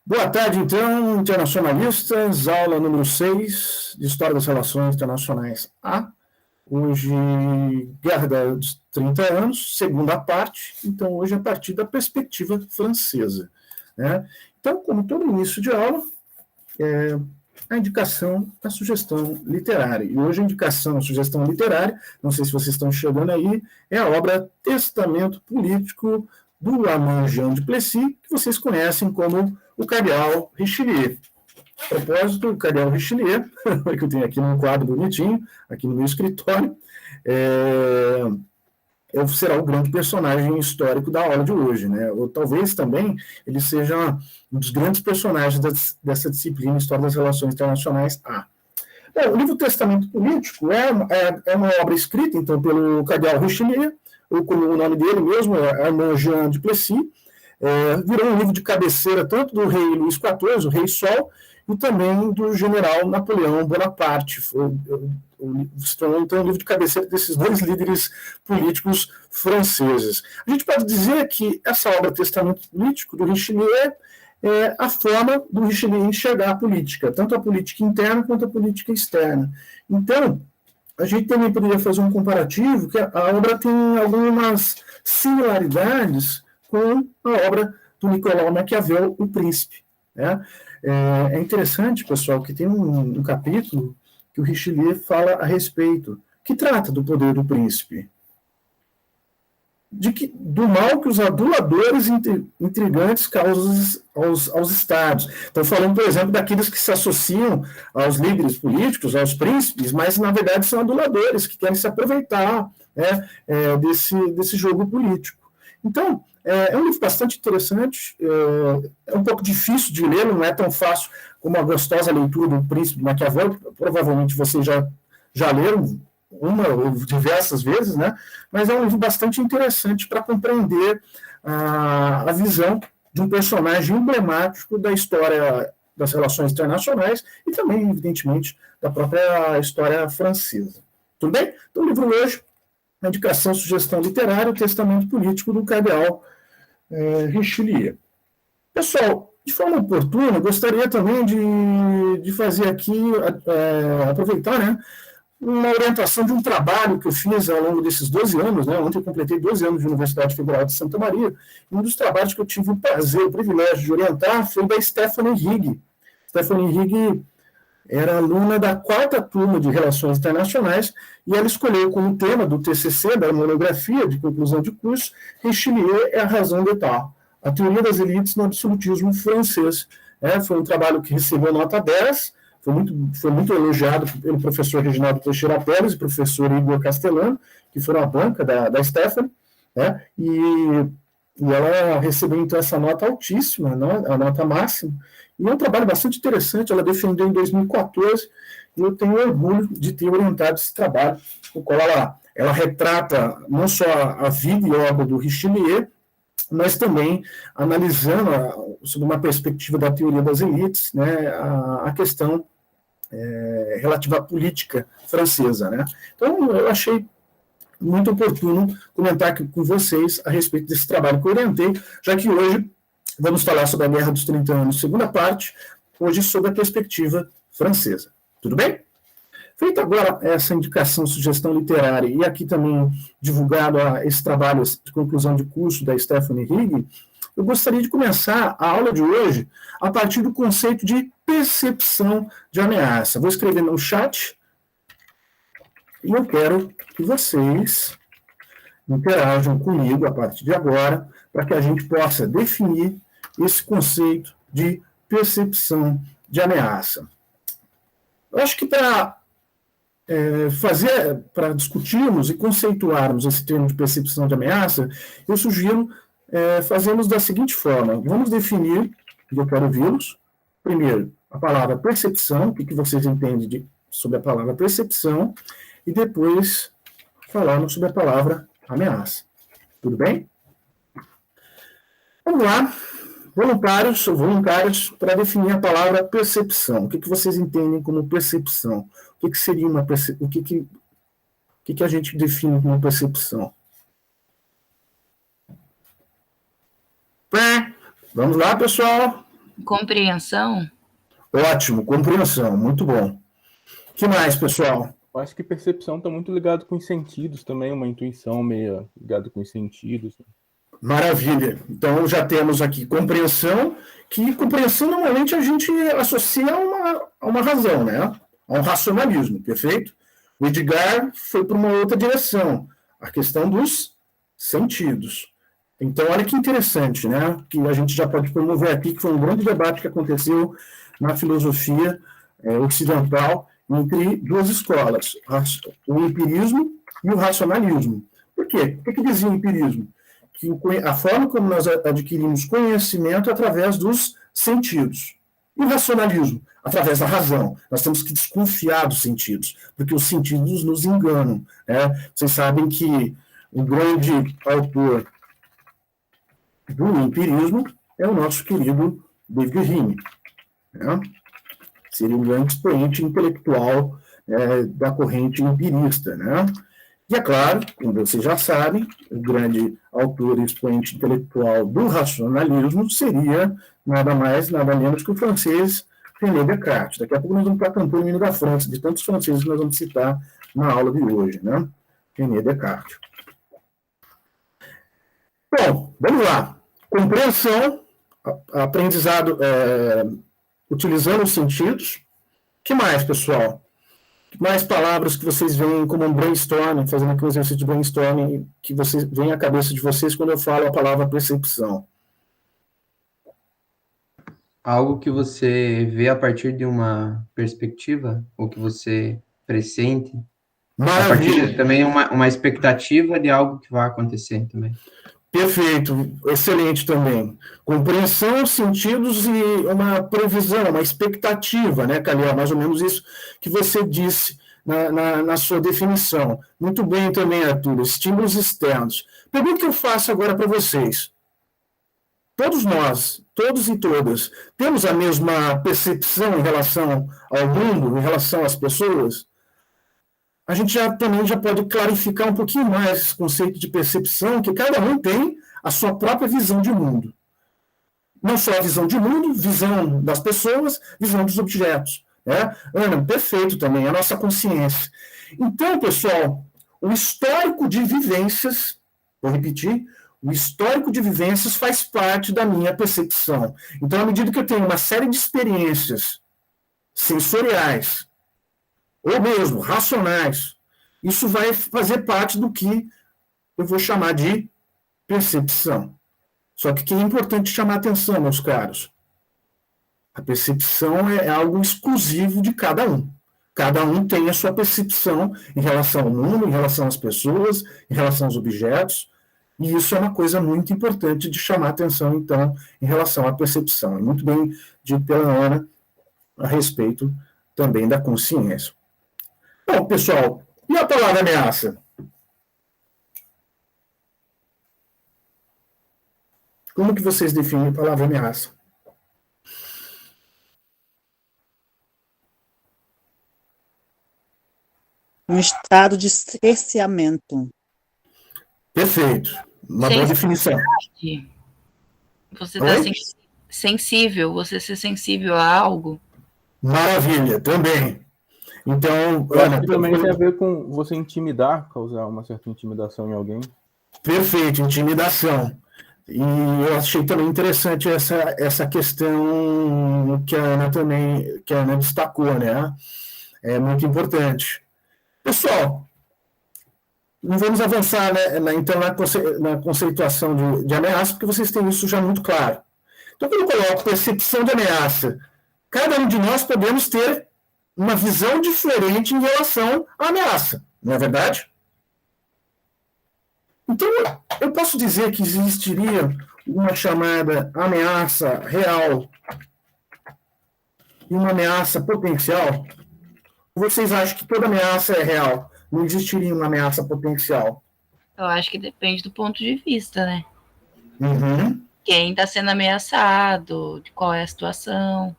Boa tarde, então, internacionalistas, aula número 6 de História das Relações Internacionais A. Hoje, Guerra dos 30 Anos, segunda parte, então hoje a partir da perspectiva francesa, né? Então, como todo início de aula, a indicação, a sugestão literária. E hoje a indicação, a sugestão literária, não sei se vocês estão chegando aí, é a obra Testamento Político do Armand Jean Duplessis, que vocês conhecem como o Cardeal Richelieu. A propósito, o Cardeal Richelieu, que eu tenho aqui num quadro bonitinho, aqui no meu escritório, será o grande personagem histórico da aula de hoje, né? Ou talvez também ele seja um dos grandes personagens dessa disciplina História das Relações Internacionais A. Bom, o livro Testamento Político é uma obra escrita, então, pelo Cardeal Richelieu, ou como o nome dele mesmo, é Armand Jean Duplessis, virou um livro de cabeceira tanto do rei Luís XIV, o Rei Sol, e também do general Napoleão Bonaparte. Se tornou, então, um livro de cabeceira desses dois líderes políticos franceses. A gente pode dizer que essa obra Testamento Político do Richelieu é a forma do Richelieu enxergar a política, tanto a política interna quanto a política externa. Então, a gente também poderia fazer um comparativo, que a obra tem algumas similaridades com a obra do Nicolau Maquiavel, O Príncipe, né? É interessante, pessoal, que tem um capítulo que o Richelieu fala a respeito, que trata do poder do príncipe, do mal que os aduladores intrigantes causam aos estados. Estão falando, por exemplo, daqueles que se associam aos líderes políticos, aos príncipes, mas, na verdade, são aduladores que querem se aproveitar, né, desse jogo político. Então, é um livro bastante interessante, é um pouco difícil de ler, não é tão fácil como a gostosa leitura do Príncipe Maquiavel, provavelmente vocês já leram uma ou diversas vezes, né? Mas é um livro bastante interessante para compreender a visão de um personagem emblemático da história das relações internacionais e também, evidentemente, da própria história francesa. Tudo bem? Então, o livro hoje, a indicação, sugestão literária, o Testamento Político do Cardeal Richelieu. Pessoal, de forma oportuna, gostaria também de fazer aqui, aproveitar, né, uma orientação de um trabalho que eu fiz ao longo desses 12 anos, né? Ontem eu completei 12 anos de Universidade Federal de Santa Maria, e um dos trabalhos que eu tive o prazer, o privilégio de orientar foi da Stephanie Rigg. Stephanie Rigg era aluna da 4ª turma de Relações Internacionais, e ela escolheu como tema do TCC, da monografia de conclusão de curso, Richelieu é a razão d'État, a teoria das elites no absolutismo francês. Foi um trabalho que recebeu nota 10, foi muito elogiado pelo professor Reginaldo Teixeira Pérez e professor Igor Castellano, que foram a banca da Stephanie, né? E ela recebeu, então, essa nota altíssima, né? A nota máxima, e é um trabalho bastante interessante, ela defendeu em 2014, e eu tenho orgulho de ter orientado esse trabalho, no qual ela retrata não só a vida e obra do Richelieu, mas também analisando, sob uma perspectiva da teoria das elites, né, a questão relativa à política francesa, né? Então, eu achei muito oportuno comentar aqui com vocês a respeito desse trabalho que eu orientei, já que hoje vamos falar sobre a Guerra dos 30 Anos, segunda parte, hoje sobre a perspectiva francesa. Tudo bem? Feita agora essa indicação, sugestão literária, e aqui também divulgado esse trabalho de conclusão de curso da Stephanie Rigg, eu gostaria de começar a aula de hoje a partir do conceito de percepção de ameaça. Vou escrever no chat e eu quero que vocês interajam comigo a partir de agora para que a gente possa definir esse conceito de percepção de ameaça. Eu acho que para discutirmos e conceituarmos esse termo de percepção de ameaça, eu sugiro fazermos da seguinte forma. Vamos definir, e eu quero ouvi-los, primeiro, a palavra percepção, o que vocês entendem sobre a palavra percepção, e depois falarmos sobre a palavra ameaça. Tudo bem? Vamos lá. Voluntários ou voluntárias para definir a palavra percepção. O que vocês entendem como percepção? O que seria uma percepção? O que a gente define como percepção? Vamos lá, pessoal. Compreensão? Ótimo, compreensão, muito bom. O que mais, pessoal? Eu acho que percepção está muito ligado com os sentidos também, uma intuição meio ligada com os sentidos. Maravilha. Então já temos aqui compreensão, que compreensão normalmente a gente associa a uma razão, né? A um racionalismo, perfeito? O Edgar foi para uma outra direção, a questão dos sentidos. Então, olha que interessante, né? Que a gente já pode promover aqui, que foi um grande debate que aconteceu na filosofia ocidental entre duas escolas, o empirismo e o racionalismo. Por quê? O que dizia o empirismo? Que a forma como nós adquirimos conhecimento é através dos sentidos. E o racionalismo? Através da razão. Nós temos que desconfiar dos sentidos, porque os sentidos nos enganam. Né? Vocês sabem que o grande autor do empirismo é o nosso querido David Hume. Né? Seria um grande expoente intelectual da corrente empirista. Né? E é claro, como vocês já sabem, o grande autor e expoente intelectual do racionalismo seria nada mais, nada menos que o francês René Descartes. Daqui a pouco nós vamos para cantando o hino da França, de tantos franceses que nós vamos citar na aula de hoje, né? René Descartes. Bom, vamos lá. Compreensão, aprendizado utilizando os sentidos. O que mais, pessoal? Mais palavras que vocês veem como um brainstorming, fazendo aqui um exercício de brainstorming, que vocês vem à cabeça de vocês quando eu falo a palavra percepção? Algo que você vê a partir de uma perspectiva, ou que você pressente. Maravilha. A partir de, também uma expectativa de algo que vai acontecer também. Perfeito, excelente também. Compreensão, sentidos e uma previsão, uma expectativa, né, Calil? Mais ou menos isso que você disse na sua definição. Muito bem também, Arthur. Estímulos externos. Pergunta que eu faço agora para vocês. Todos nós, todos e todas, temos a mesma percepção em relação ao mundo, em relação às pessoas? A gente também já pode clarificar um pouquinho mais esse conceito de percepção, que cada um tem a sua própria visão de mundo. Não só a visão de mundo, visão das pessoas, visão dos objetos. Né? Ana, perfeito também, a nossa consciência. Então, pessoal, o histórico de vivências, vou repetir, o histórico de vivências faz parte da minha percepção. Então, à medida que eu tenho uma série de experiências sensoriais, ou mesmo racionais, isso vai fazer parte do que eu vou chamar de percepção. Só que é importante chamar a atenção, meus caros. A percepção é algo exclusivo de cada um. Cada um tem a sua percepção em relação ao mundo, em relação às pessoas, em relação aos objetos, e isso é uma coisa muito importante de chamar a atenção, então, em relação à percepção. É muito bem dito pela Ana a respeito também da consciência. Bom, pessoal, e a palavra ameaça? Como que vocês definem a palavra ameaça? Um estado de cerceamento. Perfeito. Uma boa definição. Você está sensível, você ser sensível a algo. Maravilha, também. Então, eu acho que também tem a ver com você intimidar, causar uma certa intimidação em alguém. Perfeito, intimidação. E eu achei também interessante essa questão que a Ana destacou, né? É muito importante. Pessoal, não vamos avançar, né, então, na conceituação de ameaça, porque vocês têm isso já muito claro. Então, quando eu coloco percepção de ameaça, cada um de nós podemos ter uma visão diferente em relação à ameaça, não é verdade? Então, eu posso dizer que existiria uma chamada ameaça real e uma ameaça potencial? Ou vocês acham que toda ameaça é real? Não existiria uma ameaça potencial? Eu acho que depende do ponto de vista, né? Uhum. Quem está sendo ameaçado, de qual é a situação.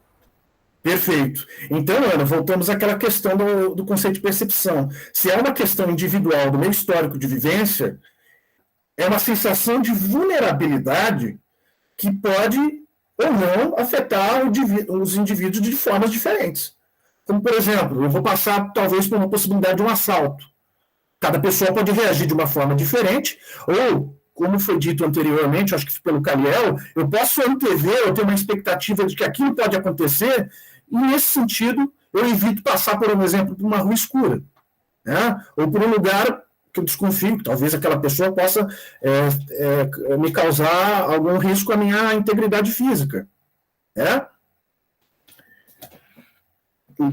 Perfeito. Então, Ana, voltamos àquela questão do conceito de percepção. Se é uma questão individual do meu histórico de vivência, é uma sensação de vulnerabilidade que pode ou não afetar os indivíduos de formas diferentes. Como, por exemplo, eu vou passar talvez por uma possibilidade de um assalto. Cada pessoa pode reagir de uma forma diferente, ou, como foi dito anteriormente, acho que pelo Caliel, eu posso antever, eu tenho uma expectativa de que aquilo pode acontecer, e nesse sentido, eu evito passar, por exemplo, por uma rua escura, né? Ou por um lugar que eu desconfio que talvez aquela pessoa possa me causar algum risco à minha integridade física. Né?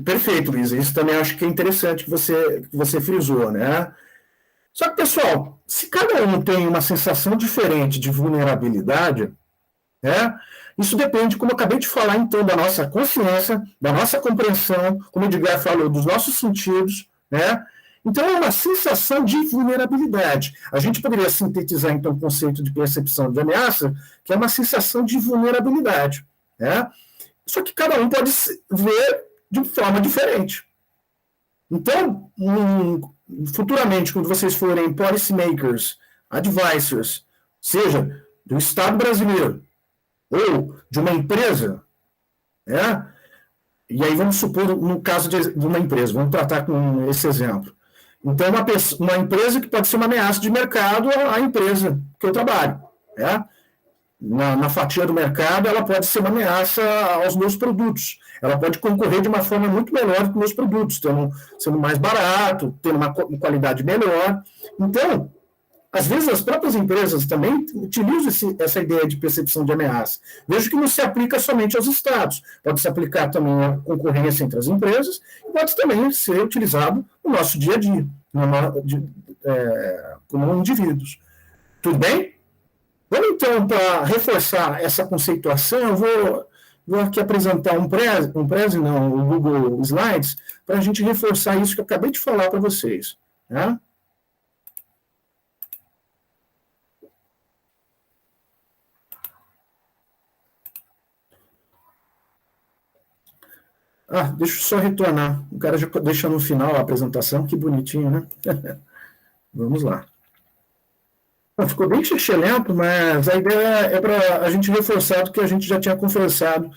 Perfeito, Luísa. Isso também acho que é interessante que você frisou, né? Só que, pessoal, se cada um tem uma sensação diferente de vulnerabilidade, né? Isso depende, como eu acabei de falar, então, da nossa consciência, da nossa compreensão, como o Edgar falou, dos nossos sentidos, né? Então, é uma sensação de vulnerabilidade. A gente poderia sintetizar, então, o conceito de percepção de ameaça, que é uma sensação de vulnerabilidade, né? Só que cada um pode ver de forma diferente. Então, futuramente, quando vocês forem policymakers, advisors, seja do Estado brasileiro ou de uma empresa, né? E aí vamos supor, no caso de uma empresa, vamos tratar com esse exemplo. Então, uma empresa que pode ser uma ameaça de mercado à empresa que eu trabalho, né? Na fatia do mercado, ela pode ser uma ameaça aos meus produtos. Ela pode concorrer de uma forma muito melhor com meus produtos, sendo mais barato, tendo uma qualidade melhor. Então, às vezes, as próprias empresas também utilizam essa ideia de percepção de ameaça. Vejo que não se aplica somente aos estados. Pode se aplicar também à concorrência entre as empresas e pode também ser utilizado no nosso dia a dia, como indivíduos. Tudo bem? Vamos, então, para reforçar essa conceituação, eu vou aqui apresentar o Google Slides, para a gente reforçar isso que eu acabei de falar para vocês. Né? Deixa eu só retornar. O cara já deixa no final a apresentação, que bonitinho, né? Vamos lá. Ficou bem xixelento, mas a ideia é para a gente reforçar o que a gente já tinha conversado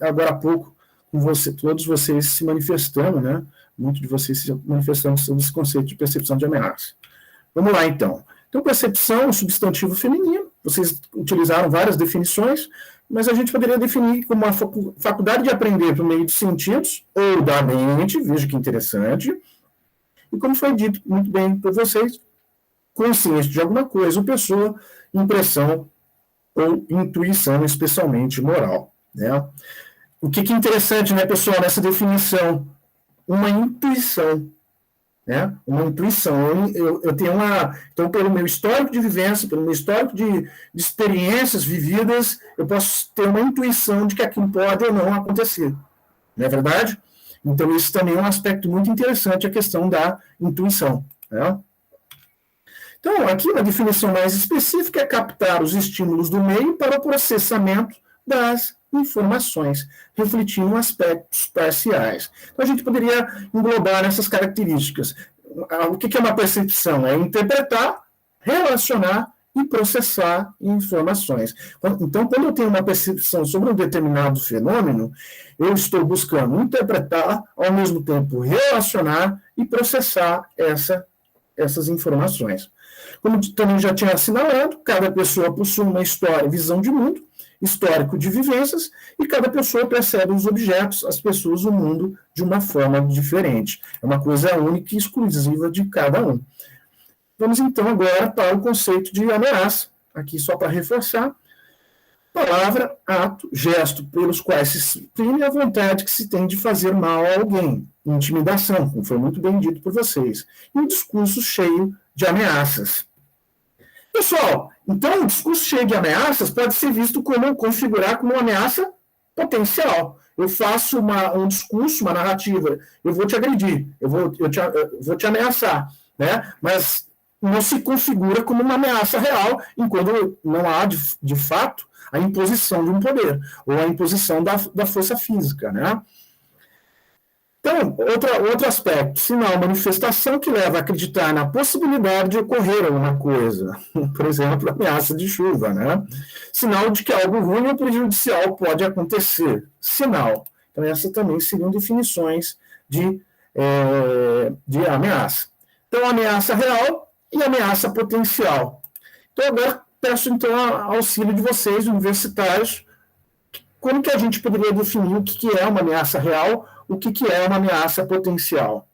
agora há pouco com todos vocês se manifestando, né? Muitos de vocês se manifestando sobre esse conceito de percepção de ameaça. Vamos lá, então. Então, percepção, substantivo feminino, vocês utilizaram várias definições, mas a gente poderia definir como uma faculdade de aprender por meio de sentidos ou da mente, veja que interessante, e como foi dito muito bem por vocês, consciência de alguma coisa, ou pessoa, impressão ou intuição, especialmente moral. Né? O que é interessante, né, pessoal, nessa definição? Uma intuição. Né? Uma intuição. Eu tenho então, pelo meu histórico de vivência, pelo meu histórico de experiências vividas, eu posso ter uma intuição de que aquilo pode ou não acontecer. Não é verdade? Então, isso também é um aspecto muito interessante, a questão da intuição. Né? Então, aqui uma definição mais específica é captar os estímulos do meio para o processamento das informações, refletindo aspectos parciais. Então, a gente poderia englobar nessas características. O que é uma percepção? É interpretar, relacionar e processar informações. Então, quando eu tenho uma percepção sobre um determinado fenômeno, eu estou buscando interpretar, ao mesmo tempo relacionar e processar essas informações. Como também já tinha assinalado, cada pessoa possui uma história, visão de mundo, histórico de vivências, e cada pessoa percebe os objetos, as pessoas, o mundo, de uma forma diferente. É uma coisa única e exclusiva de cada um. Vamos, então, agora para o conceito de ameaça. Aqui, só para reforçar. Palavra, ato, gesto, pelos quais se exprime a vontade que se tem de fazer mal a alguém. Intimidação, como foi muito bem dito por vocês. E um discurso cheio de ameaças. Pessoal, então, o discurso cheio de ameaças pode ser visto configurar como uma ameaça potencial. Eu faço um discurso, uma narrativa, eu vou te agredir, eu vou te ameaçar, né? Mas não se configura como uma ameaça real, enquanto não há, de fato, a imposição de um poder, ou a imposição da força física, né? Então, outro aspecto, sinal, manifestação que leva a acreditar na possibilidade de ocorrer alguma coisa. Por exemplo, ameaça de chuva, né? Sinal de que algo ruim ou prejudicial pode acontecer. Sinal. Então, essas também seriam definições de ameaça. Então, ameaça real e ameaça potencial. Então, agora peço então auxílio de vocês, universitários, como que a gente poderia definir o que é uma ameaça real, o que é uma ameaça potencial?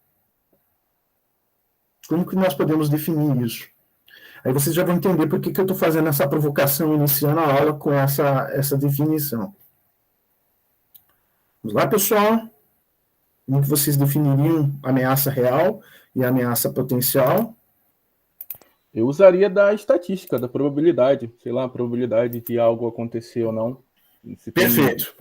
Como que nós podemos definir isso? Aí vocês já vão entender por que eu estou fazendo essa provocação, iniciando a aula com essa definição. Vamos lá, pessoal? Como que vocês definiriam ameaça real e ameaça potencial? Eu usaria da estatística, da probabilidade. Sei lá, a probabilidade de algo acontecer ou não. Perfeito.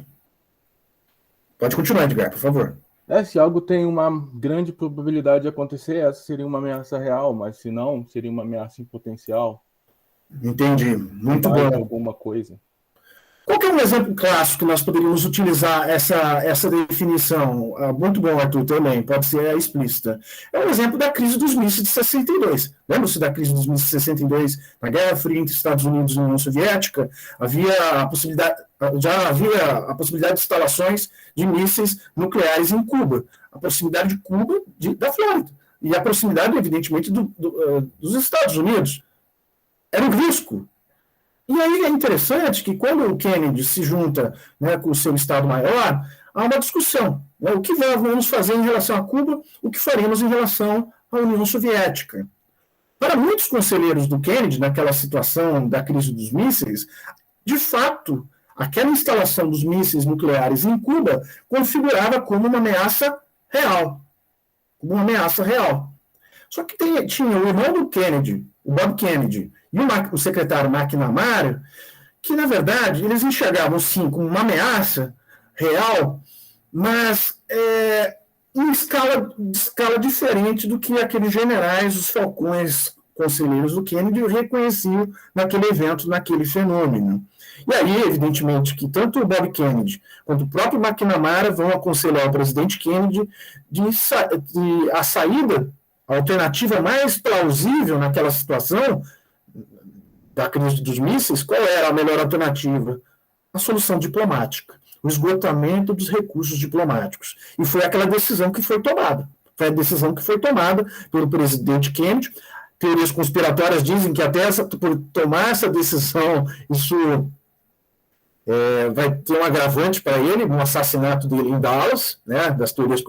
Pode continuar, Edgar, por favor. Se algo tem uma grande probabilidade de acontecer, essa seria uma ameaça real, mas se não, seria uma ameaça em potencial. Entendi. Muito bom. Alguma coisa. Qual que é um exemplo clássico que nós poderíamos utilizar essa definição? Muito bom, Arthur, também, pode ser explícita. É um exemplo da crise dos mísseis de 62. Lembra-se da crise dos mísseis de 62? Na Guerra Fria entre Estados Unidos e União Soviética, já havia a possibilidade de instalações de mísseis nucleares em Cuba. A proximidade de Cuba da Flórida. E a proximidade, evidentemente, dos Estados Unidos. Era um risco. E aí é interessante que quando o Kennedy se junta, né, com o seu Estado-Maior, há uma discussão. Né, o que vamos fazer em relação a Cuba, o que faremos em relação à União Soviética. Para muitos conselheiros do Kennedy, naquela situação da crise dos mísseis, de fato, aquela instalação dos mísseis nucleares em Cuba configurava como uma ameaça real. Como uma ameaça real. Só que tinha o irmão do Kennedy, o Bob Kennedy, e o secretário McNamara, que, na verdade, eles enxergavam, sim, como uma ameaça real, mas em escala diferente do que aqueles generais, os falcões conselheiros do Kennedy, reconheciam naquele evento, naquele fenômeno. E aí, evidentemente, que tanto o Bob Kennedy quanto o próprio McNamara vão aconselhar o presidente Kennedy a saída, a alternativa mais plausível naquela situação da crise dos mísseis, qual era a melhor alternativa? A solução diplomática, o esgotamento dos recursos diplomáticos. E foi aquela decisão que foi tomada. Foi a decisão que foi tomada pelo presidente Kennedy. Teorias conspiratórias dizem que até por tomar essa decisão, isso vai ter um agravante para ele, no assassinato dele em Dallas, né, das teorias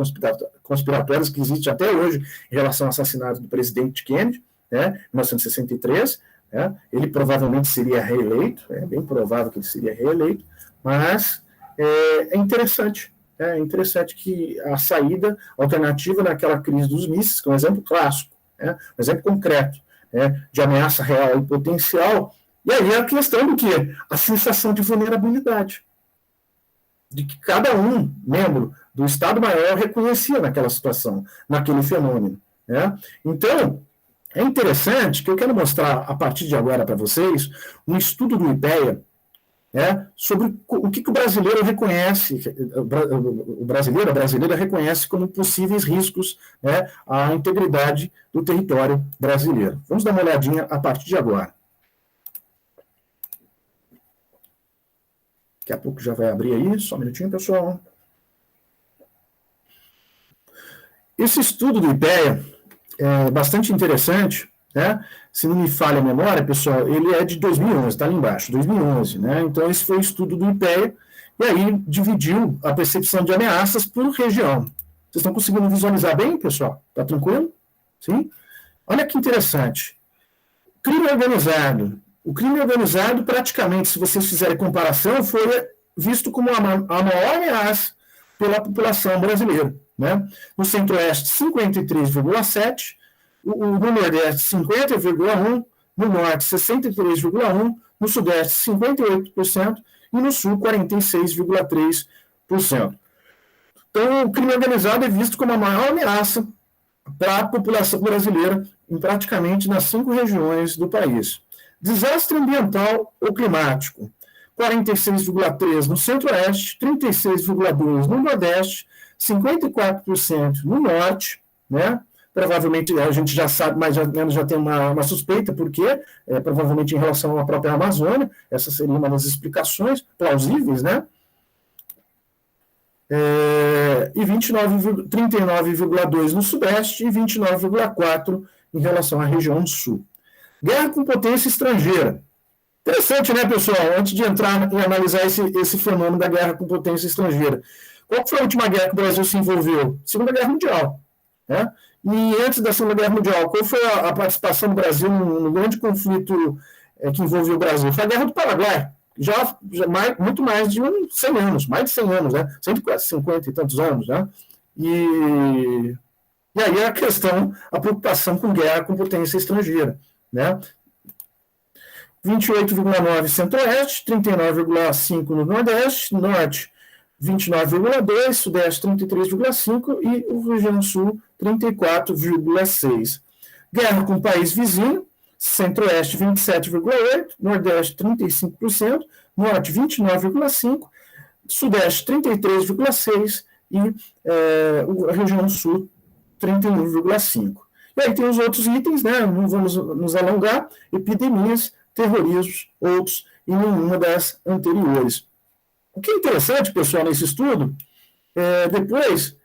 conspiratórias que existem até hoje em relação ao assassinato do presidente Kennedy, né, em 1963. Ele provavelmente seria reeleito, é bem provável que ele seria reeleito, mas é interessante que a saída alternativa naquela crise dos mísseis, que é um exemplo clássico, um exemplo concreto, de ameaça real e potencial, e aí a questão do quê? A sensação de vulnerabilidade, de que cada membro do Estado-Maior reconhecia naquela situação, naquele fenômeno. Então, é interessante que eu quero mostrar, a partir de agora para vocês, um estudo do IPEA, sobre o que o brasileiro reconhece, a brasileira reconhece como possíveis riscos, à integridade do território brasileiro. Vamos dar uma olhadinha a partir de agora. Daqui a pouco já vai abrir aí, só um minutinho, pessoal. Esse estudo do IPEA é bastante interessante, se não me falha a memória, pessoal, ele é de 2011, está ali embaixo, 2011, Então, esse foi o estudo do IPEA, e aí dividiu a percepção de ameaças por região. Vocês estão conseguindo visualizar bem, pessoal? Está tranquilo? Sim? Olha que interessante. Crime organizado. O crime organizado, praticamente, se vocês fizerem comparação, foi visto como a maior ameaça pela população brasileira. No Centro-Oeste, 53,7%, no Nordeste, 50,1%, no Norte, 63,1%, no Sudeste, 58%, e no Sul, 46,3%. Então, o crime organizado é visto como a maior ameaça para a população brasileira em praticamente nas 5 regiões do país. Desastre ambiental ou climático, 46,3% no Centro-Oeste, 36,2% no Nordeste, 54% no norte, né? Provavelmente a gente já sabe, mais ou menos já tem uma suspeita, porque provavelmente em relação à própria Amazônia, essa seria uma das explicações plausíveis, né? E 39,2% no sudeste e 29,4% em relação à região sul. Guerra com potência estrangeira. Interessante, né, pessoal? Antes de entrar e analisar esse fenômeno da guerra com potência estrangeira. Qual foi a última guerra que o Brasil se envolveu? Segunda Guerra Mundial. Né? E antes da Segunda Guerra Mundial, qual foi a participação do Brasil no grande conflito que envolveu o Brasil? Foi a Guerra do Paraguai. Já muito mais de 100 anos, mais de 100 anos, né? 150 e tantos anos, né? E aí a preocupação com guerra com potência estrangeira, né? 28,9% centro-oeste, 39,5% no nordeste, norte 29,2%, sudeste 33,5% e o região sul 34,6%. Guerra com o país vizinho, centro-oeste 27,8%, nordeste 35%, norte 29,5%, sudeste 33,6% e a região sul 31,5%. E aí tem os outros itens, né? Não vamos nos alongar, epidemias, terrorismos, outros, e nenhuma das anteriores. O que é interessante, pessoal, nesse estudo, depois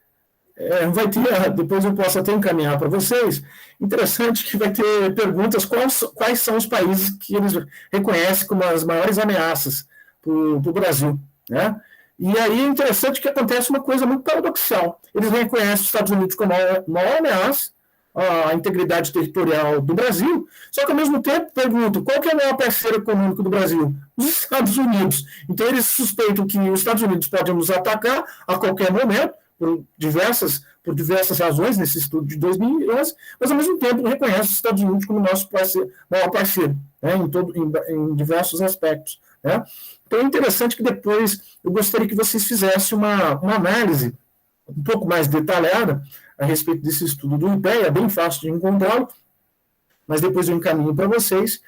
eu posso até encaminhar para vocês, interessante que vai ter perguntas quais são os países que eles reconhecem como as maiores ameaças para o Brasil, né? E aí é interessante que acontece uma coisa muito paradoxal. Eles reconhecem os Estados Unidos como a maior ameaça à integridade territorial do Brasil, só que ao mesmo tempo pergunto, qual que é o maior parceiro econômico do Brasil? Os Estados Unidos. Então eles suspeitam que os Estados Unidos podem nos atacar a qualquer momento, por diversas razões, nesse estudo de 2011, mas ao mesmo tempo reconhece os Estados Unidos como nosso maior parceiro, né, em diversos aspectos. Né? Então é interessante que depois eu gostaria que vocês fizessem uma análise um pouco mais detalhada a respeito desse estudo do IPEA, é bem fácil de encontrá-lo, mas depois eu encaminho para vocês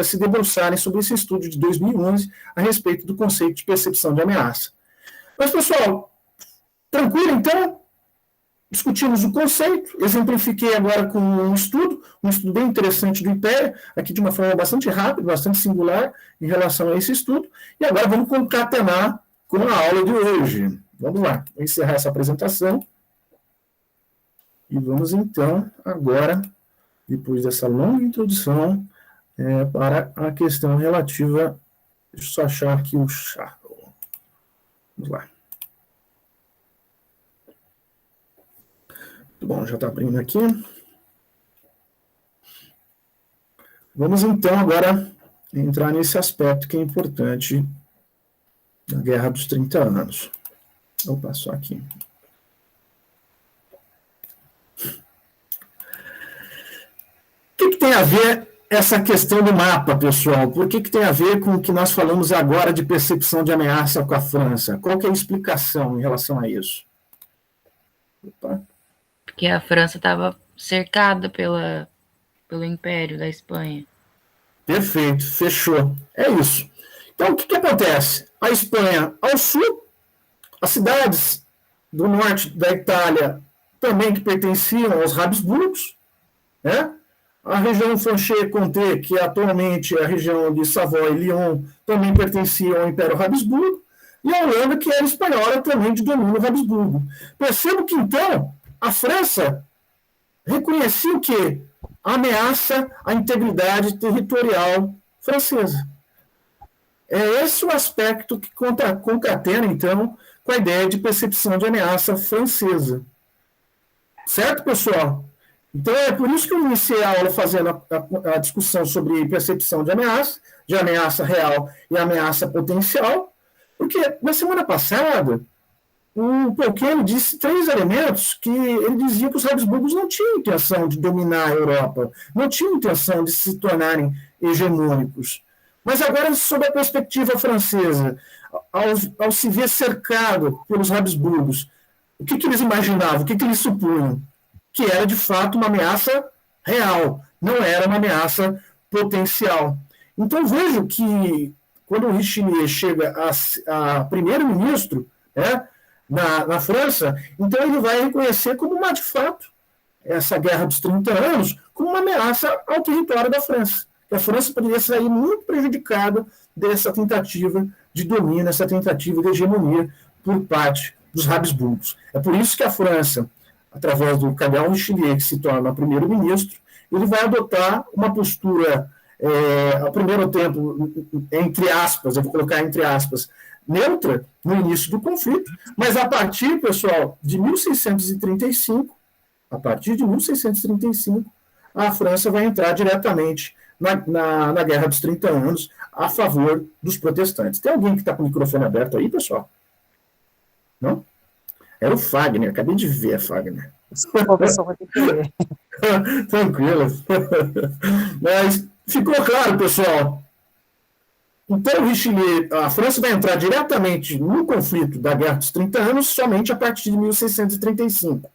se debruçarem sobre esse estudo de 2011 a respeito do conceito de percepção de ameaça. Mas, pessoal, tranquilo, então? Discutimos o conceito, exemplifiquei agora com um estudo bem interessante do IPEA, aqui de uma forma bastante rápida, bastante singular em relação a esse estudo, e agora vamos concatenar com a aula de hoje. Vamos lá, vou encerrar essa apresentação. E vamos então, agora, depois dessa longa introdução, para a questão relativa. Deixa eu só achar aqui o chá. Vamos lá. Muito bom, já está abrindo aqui. Vamos então agora entrar nesse aspecto que é importante da Guerra dos 30 Anos. Opa, só aqui. O que tem a ver essa questão do mapa, pessoal? Por que tem a ver com o que nós falamos agora de percepção de ameaça com a França? Qual que é a explicação em relação a isso? Opa. Porque a França estava cercada pelo Império da Espanha. Perfeito, fechou. É isso. Então, o que acontece? A Espanha ao sul, as cidades do norte da Itália também que pertenciam aos Habsburgos, né? A região Franche-Comté, que atualmente é a região de Savoia e Lyon, também pertencia ao Império Habsburgo, e a Holanda, que era espanhola, também de domínio Habsburgo. Percebo que, então, a França reconhecia o quê? A ameaça à integridade territorial francesa. É esse o aspecto que concatena, então, com a ideia de percepção de ameaça francesa. Certo, pessoal? Então, é por isso que eu iniciei a aula fazendo a discussão sobre percepção de ameaça real e ameaça potencial, porque na semana passada, o Tolkien disse 3 elementos que ele dizia que os Habsburgos não tinham intenção de dominar a Europa, não tinham intenção de se tornarem hegemônicos. Mas agora, sob a perspectiva francesa, ao se ver cercado pelos Habsburgos, o que eles imaginavam, o que eles supunham? Que era, de fato, uma ameaça real, não era uma ameaça potencial. Então, vejo que, quando o Richelieu chega a primeiro-ministro, né, na França, então ele vai reconhecer como uma, de fato, essa guerra dos 30 anos, como uma ameaça ao território da França. A França poderia sair muito prejudicada dessa tentativa de domínio, essa tentativa de hegemonia por parte dos Habsburgos. É por isso que a França, através do cardeal Richelieu, que se torna primeiro-ministro, ele vai adotar uma postura, ao primeiro tempo, entre aspas, eu vou colocar entre aspas, neutra no início do conflito, mas a partir, pessoal, de 1635, a França vai entrar diretamente na Guerra dos 30 Anos a favor dos protestantes. Tem alguém que está com o microfone aberto aí, pessoal? Não? Era o Fagner, acabei de ver, Fagner. Desculpa, pessoal, vai ter que ler. Tranquilo. Mas ficou claro, pessoal. Então, Richelieu, a França vai entrar diretamente no conflito da Guerra dos 30 Anos somente a partir de 1635.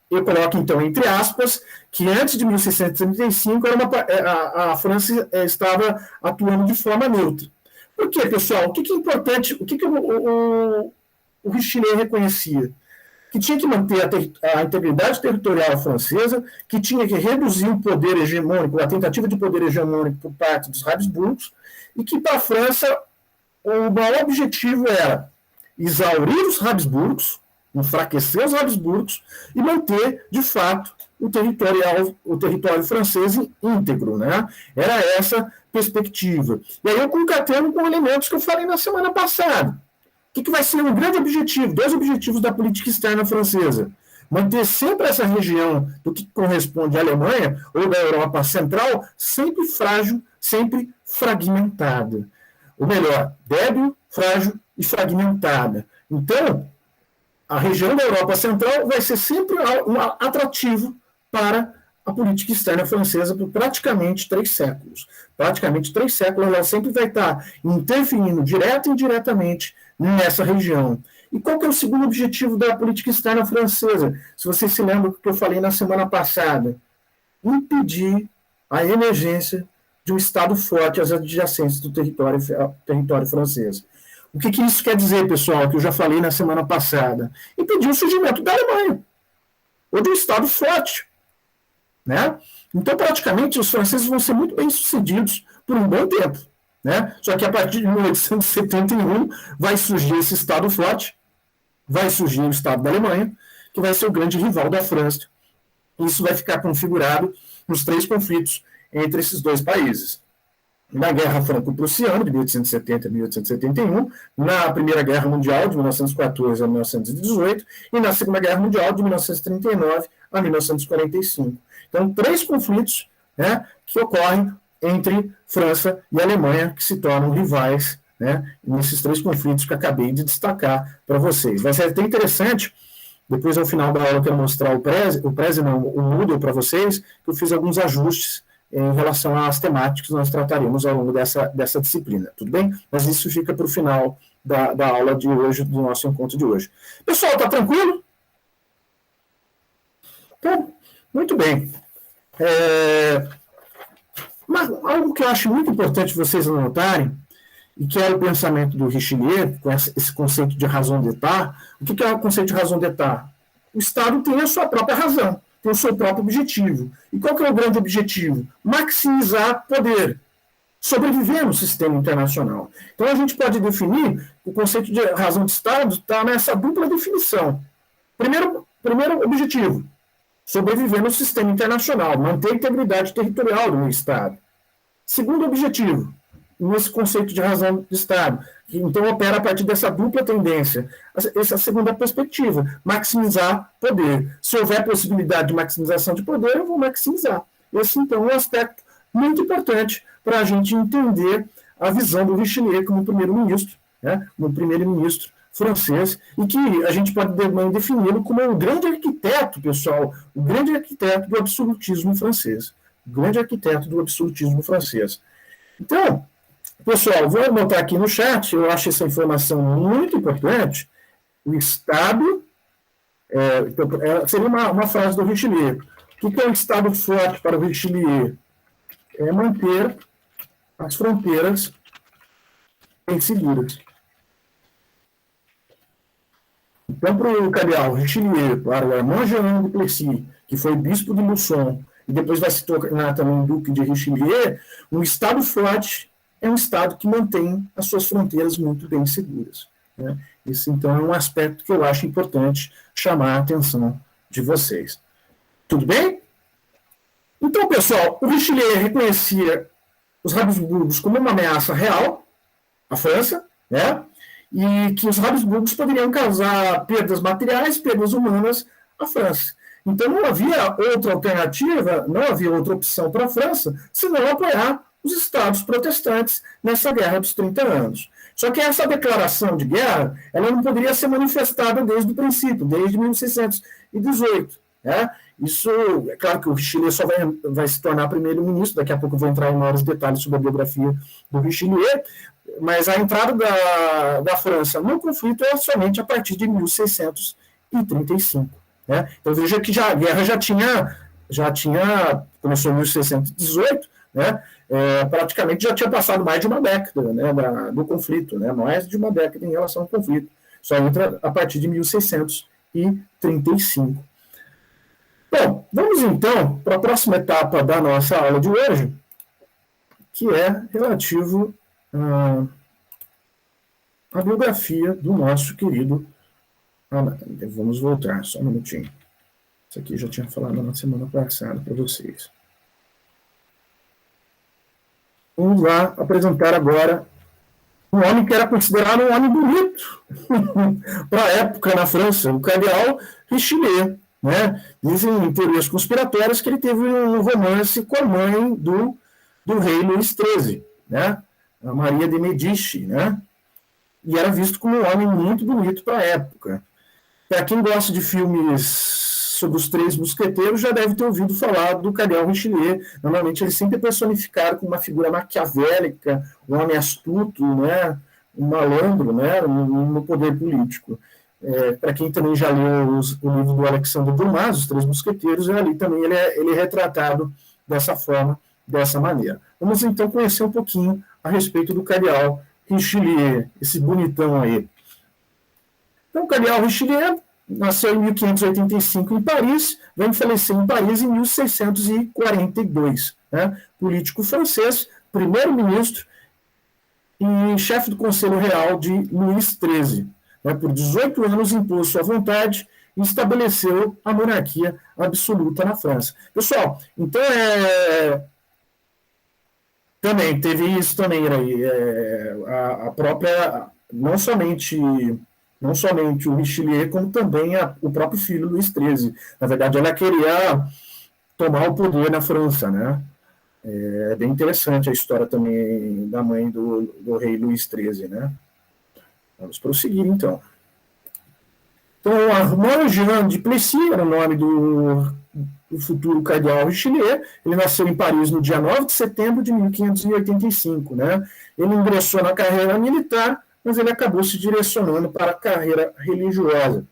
Eu coloco, então, entre aspas, que antes de 1635 a França estava atuando de forma neutra. Por quê, pessoal? O que é importante? O que o Richelieu reconhecia? Que tinha que manter a integridade territorial francesa, que tinha que reduzir o poder hegemônico, a tentativa de poder hegemônico por parte dos Habsburgos, e que para a França o maior objetivo era exaurir os Habsburgos, enfraquecer os Habsburgos e manter, de fato, o território francês íntegro, né? Era essa perspectiva. E aí eu concateno com elementos que eu falei na semana passada. O que vai ser um grande objetivo? Dois objetivos da política externa francesa. Manter sempre essa região do que corresponde à Alemanha ou da Europa Central sempre frágil, sempre fragmentada. Ou melhor, débil, frágil e fragmentada. Então, a região da Europa Central vai ser sempre um atrativo para a política externa francesa por praticamente 3 séculos. Praticamente 3 séculos ela sempre vai estar interferindo direta e indiretamente nessa região. E qual que é o segundo objetivo da política externa francesa? Se vocês se lembram do que eu falei na semana passada, impedir a emergência de um Estado forte às adjacências do território francês. O que isso quer dizer, pessoal, que eu já falei na semana passada? Impedir o surgimento da Alemanha, ou de um Estado forte. Né? Então, praticamente, os franceses vão ser muito bem-sucedidos por um bom tempo. Né? Só que a partir de 1871 vai surgir esse Estado forte, vai surgir o Estado da Alemanha, que vai ser o grande rival da França. Isso vai ficar configurado nos 3 conflitos entre esses 2 países. Na Guerra Franco-Prussiana, de 1870 a 1871, na Primeira Guerra Mundial, de 1914 a 1918, e na Segunda Guerra Mundial, de 1939 a 1945. Então, 3 conflitos, né, que ocorrem entre França e Alemanha, que se tornam rivais, né, nesses 3 conflitos que acabei de destacar para vocês. Vai ser até interessante, depois ao final da aula eu quero mostrar o Moodle para vocês, que eu fiz alguns ajustes em relação às temáticas que nós trataremos ao longo dessa disciplina, tudo bem? Mas isso fica para o final da aula de hoje, do nosso encontro de hoje. Pessoal, está tranquilo? Então, muito bem. Mas algo que eu acho muito importante vocês anotarem, e que é o pensamento do Richelieu, com esse conceito de raison d'État. O que é o conceito de raison d'État? O Estado tem a sua própria razão, tem o seu próprio objetivo. E qual que é o grande objetivo? Maximizar poder, sobreviver no sistema internacional. Então a gente pode definir o conceito de razão de Estado está nessa dupla definição. Primeiro objetivo, sobreviver no sistema internacional, manter a integridade territorial do meu Estado. Segundo objetivo, nesse conceito de razão de Estado, que então opera a partir dessa dupla tendência, essa segunda perspectiva, maximizar poder. Se houver possibilidade de maximização de poder, eu vou maximizar. Esse, então, é um aspecto muito importante para a gente entender a visão do Richelieu como primeiro-ministro, né, como primeiro-ministro francês, e que a gente pode defini-lo como um grande arquiteto, pessoal, o grande arquiteto do absolutismo francês. O grande arquiteto do absolutismo francês. Então, pessoal, vou anotar aqui no chat, eu acho essa informação muito importante. O Estado, seria uma frase do Richelieu. O que é um Estado forte para o Richelieu? É manter as fronteiras bem seguras. Então, para o cardeal Richelieu, para o Armand Jean de Plessis, que foi bispo de Luçon, e depois vai se tornar também duque de Richelieu, um Estado forte é um Estado que mantém as suas fronteiras muito bem seguras. Né? Esse, então, é um aspecto que eu acho importante chamar a atenção de vocês. Tudo bem? Então, pessoal, o Richelieu reconhecia os Habsburgos como uma ameaça real à França, né? E que os Habsburgos poderiam causar perdas materiais, perdas humanas à França. Então não havia outra alternativa, não havia outra opção para a França, senão apoiar os estados protestantes nessa guerra dos 30 anos. Só que essa declaração de guerra, ela não poderia ser manifestada desde o princípio, desde 1618. Né? Isso, é claro que o Richelieu só vai se tornar primeiro-ministro, daqui a pouco eu vou entrar em maiores detalhes sobre a biografia do Richelieu, mas a entrada da França no conflito é somente a partir de 1635. Né? Então veja que a guerra começou em 1618, né? Praticamente já tinha passado mais de uma década, né, do conflito, né? Mais de uma década em relação ao conflito. Só entra a partir de 1635. Bom, vamos então para a próxima etapa da nossa aula de hoje, que é relativo à biografia do nosso querido... vamos voltar, só um minutinho. Isso aqui eu já tinha falado na semana passada para vocês. Vamos lá apresentar agora um homem que era considerado um homem bonito para a época na França, o cardeal Richelieu. Né? Dizem em teorias conspiratórias que ele teve um romance com a mãe do rei Luís XIII, né? A Maria de Medici, né? E era visto como um homem muito bonito para a época. Para quem gosta de filmes sobre os Três Mosqueteiros, já deve ter ouvido falar do cardeal Richelieu. Normalmente ele sempre é personificado como uma figura maquiavélica, um homem astuto, né? Um malandro, né? No poder político. Para quem também já leu o livro do Alexandre Dumas, Os Três Mosqueteiros, ali também ele é retratado dessa forma, dessa maneira. Vamos então conhecer um pouquinho a respeito do cardeal Richelieu, esse bonitão aí. Então, o cardeal Richelieu nasceu em 1585 em Paris, vai falecer em Paris em 1642. Né? Político francês, primeiro-ministro e chefe do Conselho Real de Luís XIII. Por 18 anos impôs sua vontade e estabeleceu a monarquia absoluta na França. Pessoal, então também teve isso também aí, a própria, não somente o Richelieu, como também o próprio filho Luís XIII. Na verdade, ela queria tomar o poder na França, né? É bem interessante a história também da mãe do rei Luís XIII, né? Vamos prosseguir, então. Então, Armand Jean de Plessis era o nome do futuro cardeal Richelieu. Ele nasceu em Paris no dia 9 de setembro de 1585. Né? Ele ingressou na carreira militar, mas ele acabou se direcionando para a carreira religiosa.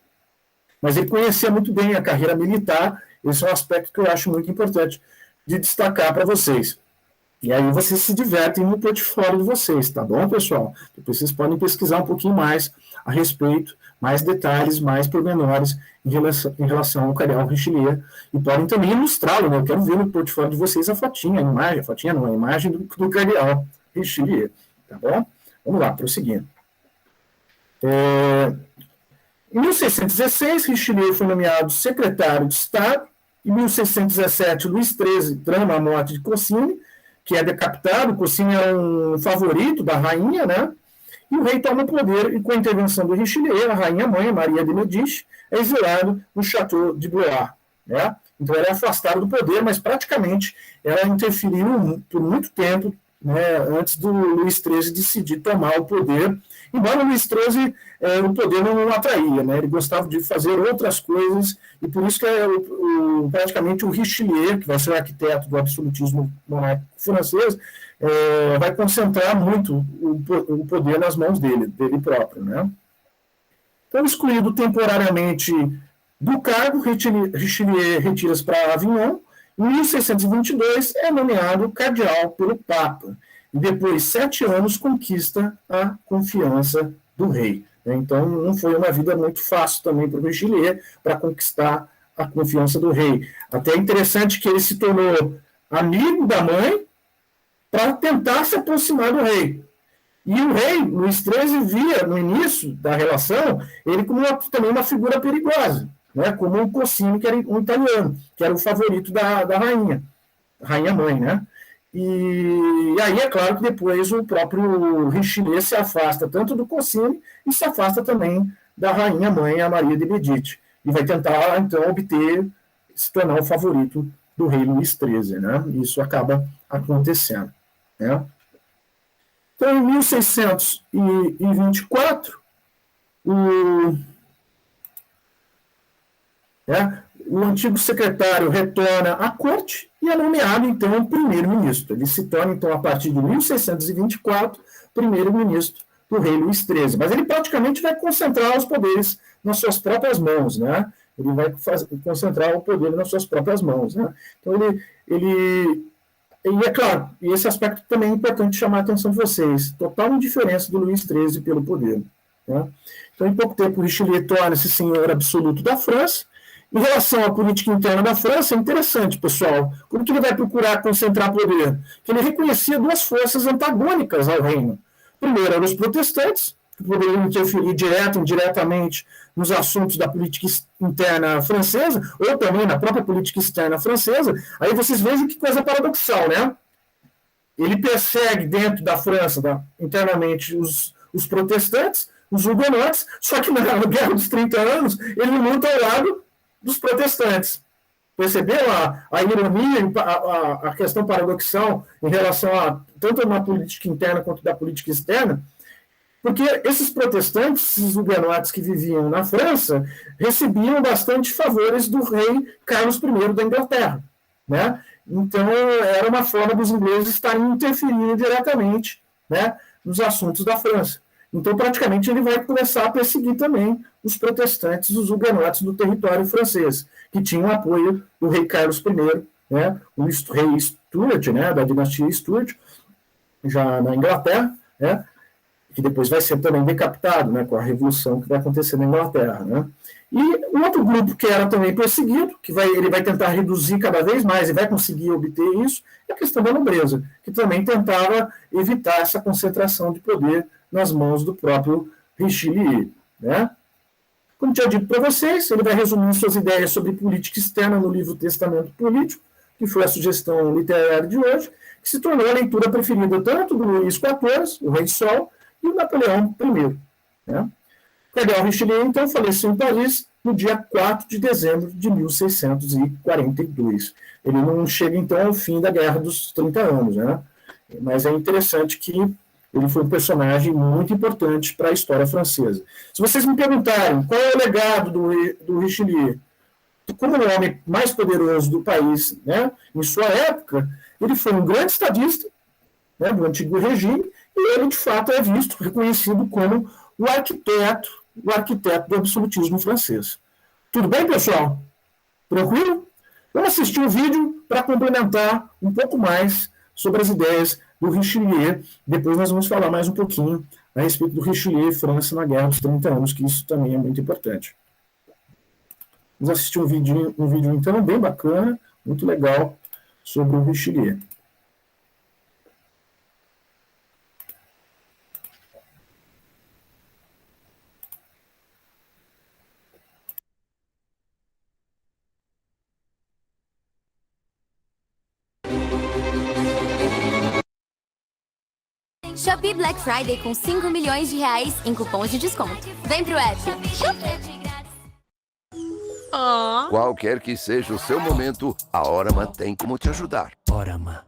Mas ele conhecia muito bem a carreira militar. Esse é um aspecto que eu acho muito importante de destacar para vocês. E aí vocês se divertem no portfólio de vocês, tá bom, pessoal? Depois vocês podem pesquisar um pouquinho mais a respeito, mais detalhes, mais pormenores em relação ao cardeal Richelieu. E podem também ilustrá-lo, né? Eu quero ver no portfólio de vocês a imagem do cardeal Richelieu, tá bom? Vamos lá, prosseguindo. Em 1616, Richelieu foi nomeado secretário de Estado. Em 1617, Luís XIII trama a morte de Cossini, que é decapitado. Cossini é um favorito da rainha, né? E o rei toma o poder, e com a intervenção do Richelieu, a rainha-mãe, Maria de Medici, é exilado no Château de Blois, né? Então ela é afastada do poder, mas praticamente ela interferiu por muito tempo, né, antes do Luís XIII decidir tomar o poder. Embora o Luís XIII, o poder não o atraía, né? Ele gostava de fazer outras coisas, e por isso que praticamente o Richelieu, que vai ser o arquiteto do absolutismo monárquico francês, vai concentrar muito o poder nas mãos dele próprio. Né? Então, excluído temporariamente do cargo, Richelieu retira-se para Avignon. Em 1622, é nomeado cardeal pelo Papa. E depois de 7 anos, conquista a confiança do rei. né? Então, não foi uma vida muito fácil também para o Richelieu para conquistar a confiança do rei. Até é interessante que ele se tornou amigo da mãe para tentar se aproximar do rei. E o rei, Luís XIII, via, no início da relação, ele como também uma figura perigosa, né? Como um Cossini, que era um italiano, que era o favorito da rainha-mãe, né? E aí é claro que depois o próprio Richelieu se afasta tanto do Cossini e se afasta também da rainha-mãe, a Maria de Medici, e vai tentar, então, se tornar o favorito do rei Luís XIII, né? E isso acaba acontecendo, né? Então, em 1624, o antigo secretário retorna à corte e é nomeado, então, primeiro-ministro. Ele se torna, então, a partir de 1624, primeiro-ministro do rei Luís XIII. Mas ele praticamente vai concentrar os poderes nas suas próprias mãos, né? Ele vai concentrar o poder nas suas próprias mãos, né? Então, e é claro, e esse aspecto também é importante chamar a atenção de vocês, total indiferença do Luís XIII pelo poder, né? Então, em pouco tempo, o Richelieu torna-se senhor absoluto da França. Em relação à política interna da França, é interessante, pessoal, como que ele vai procurar concentrar poder? Que ele reconhecia duas forças antagônicas ao reino. Primeiro, eram os protestantes, que poderiam interferir direto e indiretamente nos assuntos da política interna francesa, ou também na própria política externa francesa. Aí vocês vejam que coisa paradoxal, né? Ele persegue dentro da França, internamente, os protestantes, os hugonotes, só que na Guerra dos 30 Anos, ele monta ao lado dos protestantes. Percebeu a ironia, a questão paradoxal em relação tanto na política interna quanto da política externa? Porque esses protestantes, esses hugonotes que viviam na França, recebiam bastante favores do rei Carlos I da Inglaterra, né? Então, era uma forma dos ingleses estarem interferindo diretamente, né, nos assuntos da França. Então, praticamente, ele vai começar a perseguir também os protestantes, os hugonotes do território francês, que tinham apoio do rei Carlos I, né, o rei Stuart, né, da dinastia Stuart, já na Inglaterra, né, que depois vai ser também decapitado, né, com a revolução que vai acontecer na Inglaterra, né. E um outro grupo que era também perseguido, que ele vai tentar reduzir cada vez mais e vai conseguir obter isso, é a questão da nobreza, que também tentava evitar essa concentração de poder nas mãos do próprio Richelieu, né. Como tinha dito para vocês, ele vai resumir suas ideias sobre política externa no livro Testamento Político, que foi a sugestão literária de hoje, que se tornou a leitura preferida tanto do Luís XIV, o Rei Sol, e o Napoleão I, né. Cardeal Richelieu, então, faleceu em Paris no dia 4 de dezembro de 1642. Ele não chega, então, ao fim da Guerra dos 30 Anos, né? Mas é interessante que ele foi um personagem muito importante para a história francesa. Se vocês me perguntarem qual é o legado do Richelieu, como o homem mais poderoso do país, né, em sua época, ele foi um grande estadista, né, do antigo regime, e ele, de fato, é visto, reconhecido como o arquiteto do absolutismo francês. Tudo bem, pessoal? Tranquilo? Vamos assistir um vídeo para complementar um pouco mais sobre as ideias do Richelieu. Depois nós vamos falar mais um pouquinho a respeito do Richelieu e França na Guerra dos 30 Anos, que isso também é muito importante. Vamos assistir um vídeo então, bem bacana, muito legal, sobre o Richelieu. Shopee Black Friday com 5 milhões de reais em cupons de desconto. Vem pro app. Qualquer que seja o seu momento, a Orama tem como te ajudar. Orama.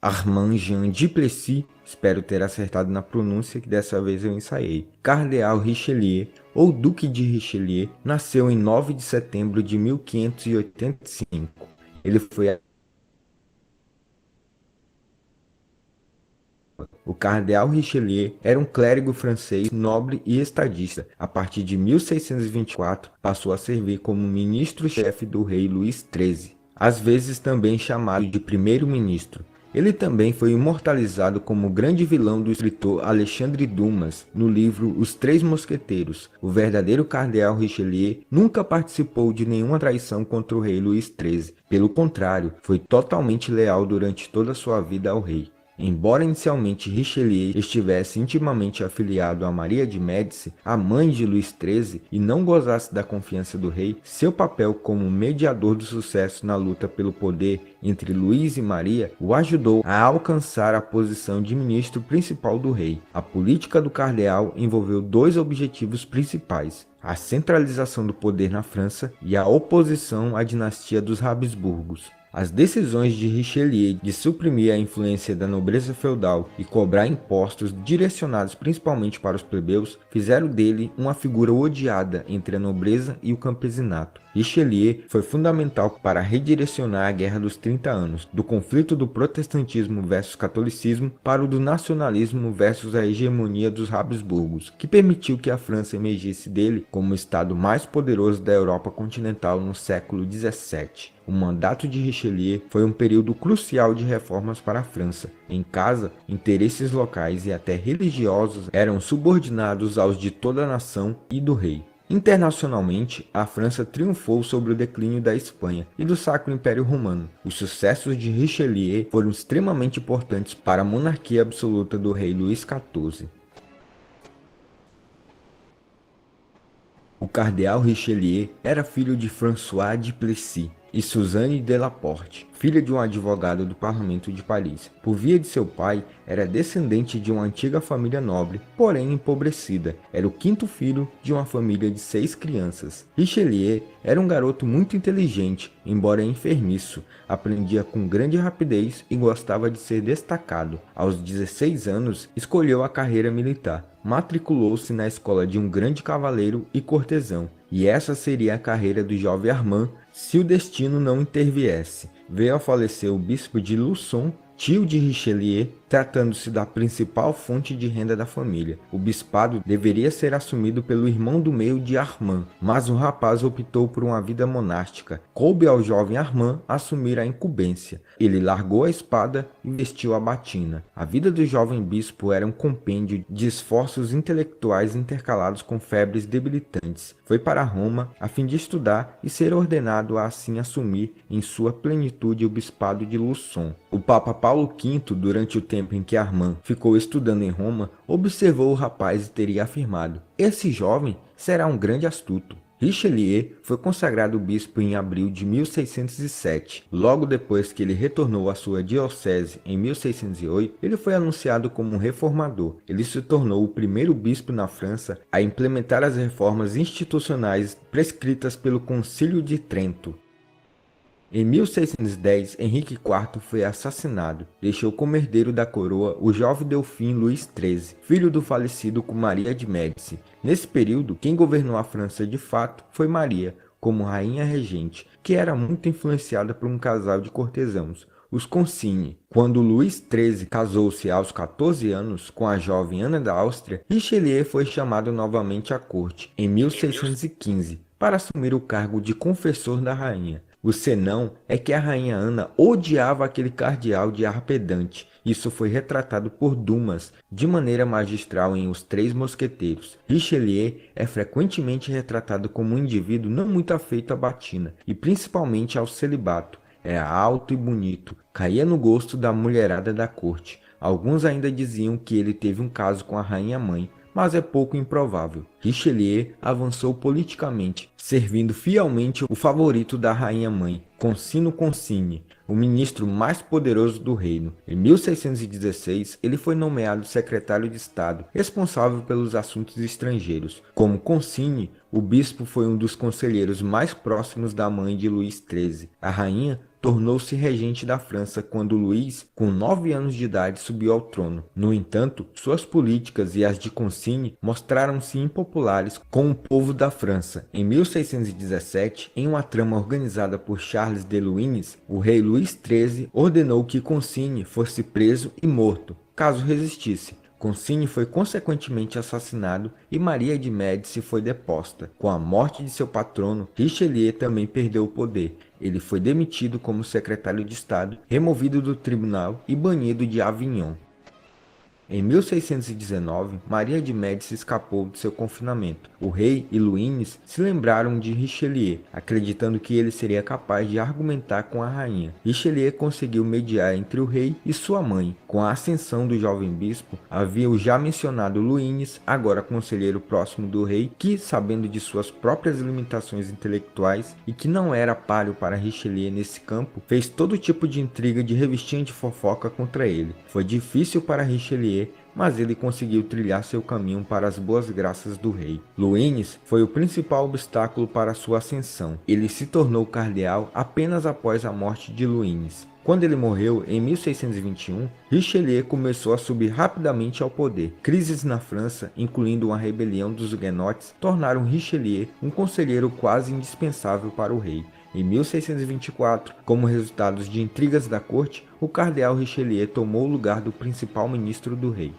Armand Jean Duplessis, espero ter acertado na pronúncia que dessa vez eu ensaiei. Cardeal Richelieu, ou Duque de Richelieu, nasceu em 9 de setembro de 1585. Ele foi O cardeal Richelieu era um clérigo francês nobre e estadista. A partir de 1624, passou a servir como ministro-chefe do rei Luís XIII, às vezes também chamado de primeiro-ministro. Ele também foi imortalizado como o grande vilão do escritor Alexandre Dumas no livro Os Três Mosqueteiros. O verdadeiro cardeal Richelieu nunca participou de nenhuma traição contra o rei Luís XIII. Pelo contrário, foi totalmente leal durante toda a sua vida ao rei. Embora inicialmente Richelieu estivesse intimamente afiliado a Maria de Médici, a mãe de Luís XIII, e não gozasse da confiança do rei, seu papel como mediador do sucesso na luta pelo poder entre Luís e Maria o ajudou a alcançar a posição de ministro principal do rei. A política do cardeal envolveu dois objetivos principais: a centralização do poder na França e a oposição à dinastia dos Habsburgos. As decisões de Richelieu de suprimir a influência da nobreza feudal e cobrar impostos direcionados principalmente para os plebeus fizeram dele uma figura odiada entre a nobreza e o campesinato. Richelieu foi fundamental para redirecionar a Guerra dos 30 Anos, do conflito do protestantismo versus catolicismo para o do nacionalismo versus a hegemonia dos Habsburgos, que permitiu que a França emergisse dele como o estado mais poderoso da Europa continental no século XVII. O mandato de Richelieu foi um período crucial de reformas para a França. Em casa, interesses locais e até religiosos eram subordinados aos de toda a nação e do rei. Internacionalmente, a França triunfou sobre o declínio da Espanha e do Sacro Império Romano. Os sucessos de Richelieu foram extremamente importantes para a monarquia absoluta do rei Luís XIV. O cardeal Richelieu era filho de François de Plessis e Suzanne de Laporte, filha de um advogado do Parlamento de Paris. Por via de seu pai, era descendente de uma antiga família nobre, porém empobrecida. Era o quinto filho de uma família de 6 crianças. Richelieu era um garoto muito inteligente, embora enfermiço, aprendia com grande rapidez e gostava de ser destacado. Aos 16 anos, escolheu a carreira militar. Matriculou-se na escola de um grande cavaleiro e cortesão, e essa seria a carreira do jovem Armand se o destino não interviesse. Veio a falecer o bispo de Luçon, tio de Richelieu, tratando-se da principal fonte de renda da família. O bispado deveria ser assumido pelo irmão do meio de Armand, mas o rapaz optou por uma vida monástica. Coube ao jovem Armand assumir a incumbência. Ele largou a espada e vestiu a batina. A vida do jovem bispo era um compêndio de esforços intelectuais intercalados com febres debilitantes. Foi para Roma a fim de estudar e ser ordenado a assim assumir em sua plenitude o bispado de Luçon. O Papa Paulo V, durante o tempo em que Armand ficou estudando em Roma, observou o rapaz e teria afirmado: "Esse jovem será um grande astuto." Richelieu foi consagrado bispo em abril de 1607. Logo depois que ele retornou à sua diocese em 1608, ele foi anunciado como um reformador. Ele se tornou o primeiro bispo na França a implementar as reformas institucionais prescritas pelo Concílio de Trento. Em 1610, Henrique IV foi assassinado. Deixou como herdeiro da coroa o jovem Delfim Luís XIII, filho do falecido com Maria de Médici. Nesse período, quem governou a França de fato foi Maria, como rainha regente, que era muito influenciada por um casal de cortesãos, os Concini. Quando Luís XIII casou-se aos 14 anos com a jovem Ana da Áustria, Richelieu foi chamado novamente à corte, em 1615, para assumir o cargo de confessor da rainha. O senão é que a rainha Ana odiava aquele cardeal de ar pedante. Isso foi retratado por Dumas de maneira magistral em Os Três Mosqueteiros. Richelieu é frequentemente retratado como um indivíduo não muito afeito à batina, e principalmente ao celibato. Era alto e bonito, caía no gosto da mulherada da corte. Alguns ainda diziam que ele teve um caso com a rainha-mãe, mas é pouco improvável. Richelieu avançou politicamente, servindo fielmente o favorito da rainha-mãe, Concino Concini, o ministro mais poderoso do reino. Em 1616, ele foi nomeado secretário de Estado, responsável pelos assuntos estrangeiros. Como Concini, o bispo foi um dos conselheiros mais próximos da mãe de Luís XIII. A rainha tornou-se regente da França quando Luís, com 9 anos de idade, subiu ao trono. No entanto, suas políticas e as de Concini mostraram-se impopulares com o povo da França. Em 1617, em uma trama organizada por Charles de Luynes, o rei Luís XIII ordenou que Concini fosse preso e morto. caso resistisse. Concini foi consequentemente assassinado e Maria de Médici foi deposta. Com a morte de seu patrono, Richelieu também perdeu o poder. Ele foi demitido como secretário de Estado, removido do tribunal e banido de Avignon. Em 1619, Maria de Médici escapou de seu confinamento. O rei e Luínes se lembraram de Richelieu, acreditando que ele seria capaz de argumentar com a rainha. Richelieu conseguiu mediar entre o rei e sua mãe. Com a ascensão do jovem bispo, havia o já mencionado Luínes, agora conselheiro próximo do rei, que, sabendo de suas próprias limitações intelectuais e que não era páreo para Richelieu nesse campo, fez todo tipo de intriga de revistinha de fofoca contra ele. Foi difícil para Richelieu, mas ele conseguiu trilhar seu caminho para as boas graças do rei. Luínes foi o principal obstáculo para sua ascensão. Ele se tornou cardeal apenas após a morte de Luínes. Quando ele morreu, em 1621, Richelieu começou a subir rapidamente ao poder. Crises na França, incluindo uma rebelião dos huguenotes, tornaram Richelieu um conselheiro quase indispensável para o rei. Em 1624, como resultado de intrigas da corte, o cardeal Richelieu tomou o lugar do principal ministro do rei.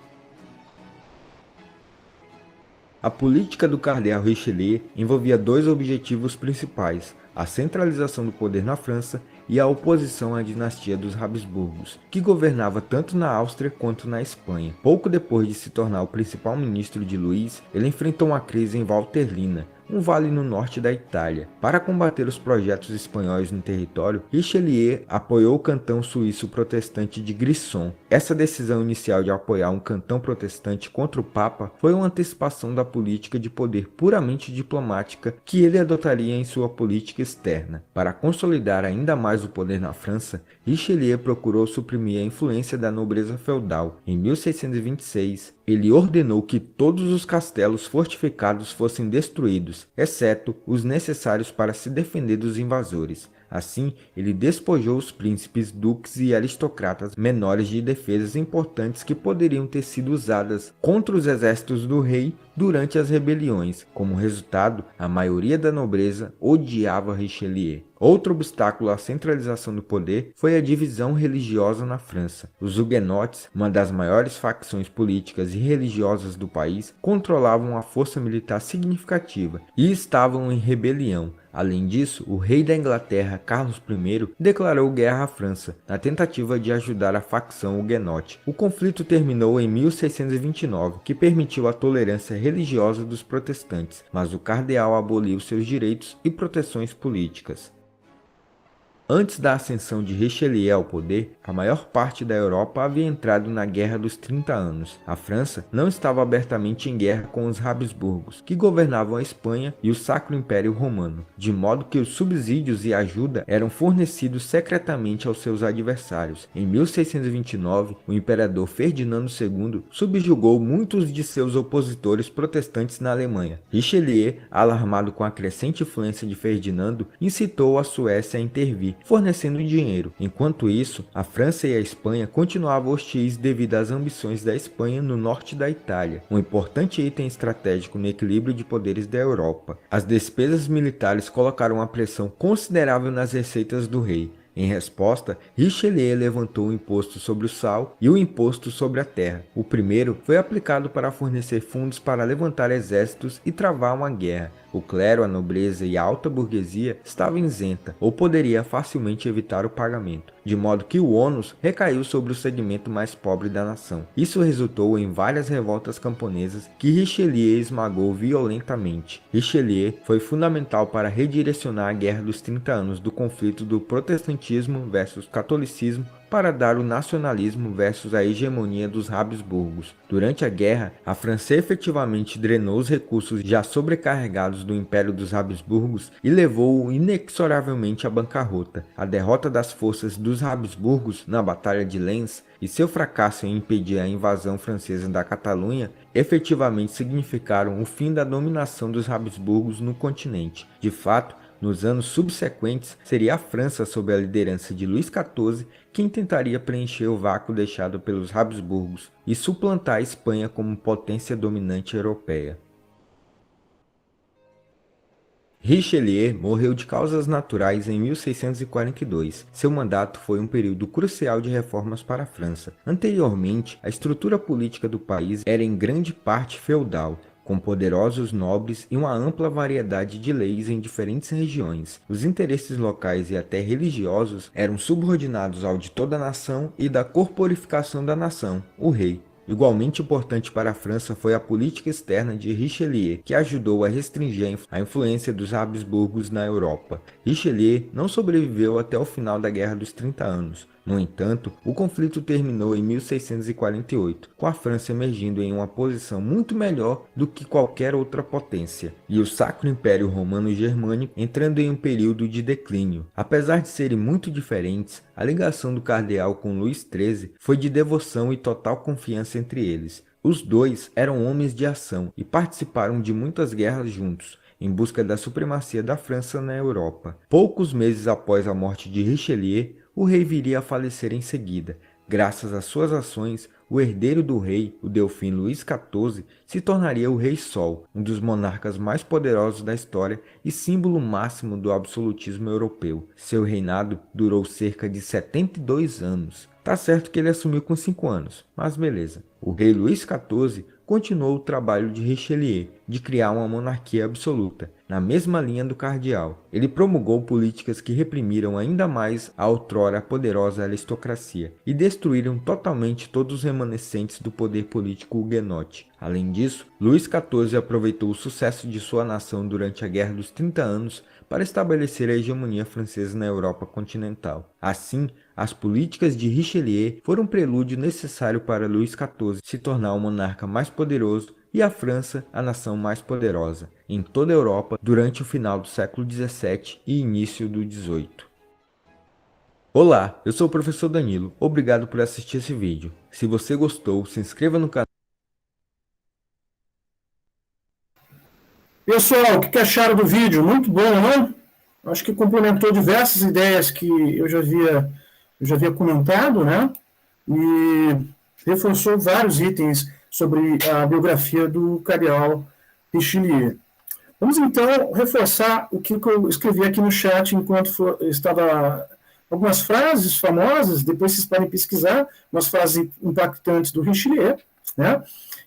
A política do cardeal Richelieu envolvia dois objetivos principais: a centralização do poder na França e a oposição à dinastia dos Habsburgos, que governava tanto na Áustria quanto na Espanha. Pouco depois de se tornar o principal ministro de Luís, ele enfrentou uma crise em Valtellina, um vale no norte da Itália. Para combater os projetos espanhóis no território, Richelieu apoiou o cantão suíço protestante de Grisons. Essa decisão inicial de apoiar um cantão protestante contra o Papa foi uma antecipação da política de poder puramente diplomática que ele adotaria em sua política externa. Para consolidar ainda mais o poder na França, Richelieu procurou suprimir a influência da nobreza feudal. Em 1626, ele ordenou que todos os castelos fortificados fossem destruídos, exceto os necessários para se defender dos invasores. Assim, ele despojou os príncipes, duques e aristocratas menores de defesas importantes que poderiam ter sido usadas contra os exércitos do rei durante as rebeliões. Como resultado, a maioria da nobreza odiava Richelieu. Outro obstáculo à centralização do poder foi a divisão religiosa na França. Os huguenotes, uma das maiores facções políticas e religiosas do país, controlavam a força militar significativa e estavam em rebelião. Além disso, o rei da Inglaterra, Carlos I, declarou guerra à França, na tentativa de ajudar a facção huguenote. O conflito terminou em 1629, que permitiu a tolerância religiosa dos protestantes, mas o cardeal aboliu seus direitos e proteções políticas. Antes da ascensão de Richelieu ao poder, a maior parte da Europa havia entrado na Guerra dos 30 Anos. A França não estava abertamente em guerra com os Habsburgos, que governavam a Espanha e o Sacro Império Romano, de modo que os subsídios e ajuda eram fornecidos secretamente aos seus adversários. Em 1629, o imperador Ferdinando II subjugou muitos de seus opositores protestantes na Alemanha. Richelieu, alarmado com a crescente influência de Ferdinando, incitou a Suécia a intervir, fornecendo dinheiro. Enquanto isso, a França e a Espanha continuavam hostis devido às ambições da Espanha no norte da Itália, um importante item estratégico no equilíbrio de poderes da Europa. As despesas militares colocaram uma pressão considerável nas receitas do rei. Em resposta, Richelieu levantou o imposto sobre o sal e o imposto sobre a terra. O primeiro foi aplicado para fornecer fundos para levantar exércitos e travar uma guerra. O clero, a nobreza e a alta burguesia estavam isenta ou poderia facilmente evitar o pagamento, de modo que o ônus recaiu sobre o segmento mais pobre da nação. Isso resultou em várias revoltas camponesas que Richelieu esmagou violentamente. Richelieu foi fundamental para redirecionar a Guerra dos 30 Anos do conflito do protestantismo versus catolicismo para dar o nacionalismo versus a hegemonia dos Habsburgos. Durante a guerra, a França efetivamente drenou os recursos já sobrecarregados do Império dos Habsburgos e levou-o inexoravelmente à bancarrota. A derrota das forças dos Habsburgos na Batalha de Lens e seu fracasso em impedir a invasão francesa da Catalunha efetivamente significaram o fim da dominação dos Habsburgos no continente. De fato, nos anos subsequentes, seria a França, sob a liderança de Luís XIV, quem tentaria preencher o vácuo deixado pelos Habsburgos e suplantar a Espanha como potência dominante europeia. Richelieu morreu de causas naturais em 1642. Seu mandato foi um período crucial de reformas para a França. Anteriormente, a estrutura política do país era em grande parte feudal, com poderosos nobres e uma ampla variedade de leis em diferentes regiões. Os interesses locais e até religiosos eram subordinados ao de toda a nação e da corporificação da nação, o rei. Igualmente importante para a França foi a política externa de Richelieu, que ajudou a restringir a influência dos Habsburgos na Europa. Richelieu não sobreviveu até o final da Guerra dos 30 Anos. No entanto, o conflito terminou em 1648, com a França emergindo em uma posição muito melhor do que qualquer outra potência, e o Sacro Império Romano-Germânico entrando em um período de declínio. Apesar de serem muito diferentes, a ligação do cardeal com Luís XIII foi de devoção e total confiança entre eles. Os dois eram homens de ação e participaram de muitas guerras juntos, em busca da supremacia da França na Europa. Poucos meses após a morte de Richelieu, o rei viria a falecer em seguida. Graças às suas ações, o herdeiro do rei, o Delfim Luís XIV, se tornaria o Rei Sol, um dos monarcas mais poderosos da história e símbolo máximo do absolutismo europeu. Seu reinado durou cerca de 72 anos. Tá certo que ele assumiu com 5 anos, mas beleza. O rei Luís XIV continuou o trabalho de Richelieu, de criar uma monarquia absoluta, na mesma linha do cardeal. Ele promulgou políticas que reprimiram ainda mais a outrora poderosa aristocracia e destruíram totalmente todos os remanescentes do poder político huguenote. Além disso, Luís XIV aproveitou o sucesso de sua nação durante a Guerra dos 30 Anos para estabelecer a hegemonia francesa na Europa continental. Assim, as políticas de Richelieu foram um prelúdio necessário para Luís XIV se tornar o monarca mais poderoso e a França a nação mais poderosa em toda a Europa durante o final do século XVII e início do XVIII. Olá, eu sou o professor Danilo, obrigado por assistir esse vídeo. Se você gostou, se inscreva no canal. Pessoal, o que acharam do vídeo? Muito bom, não? Acho que complementou diversas ideias que eu já havia comentado, né? E reforçou vários itens sobre a biografia do cardeal Richelieu. Vamos então reforçar o que eu escrevi aqui no chat enquanto estava algumas frases famosas, depois vocês podem pesquisar, umas frases impactantes do Richelieu, né?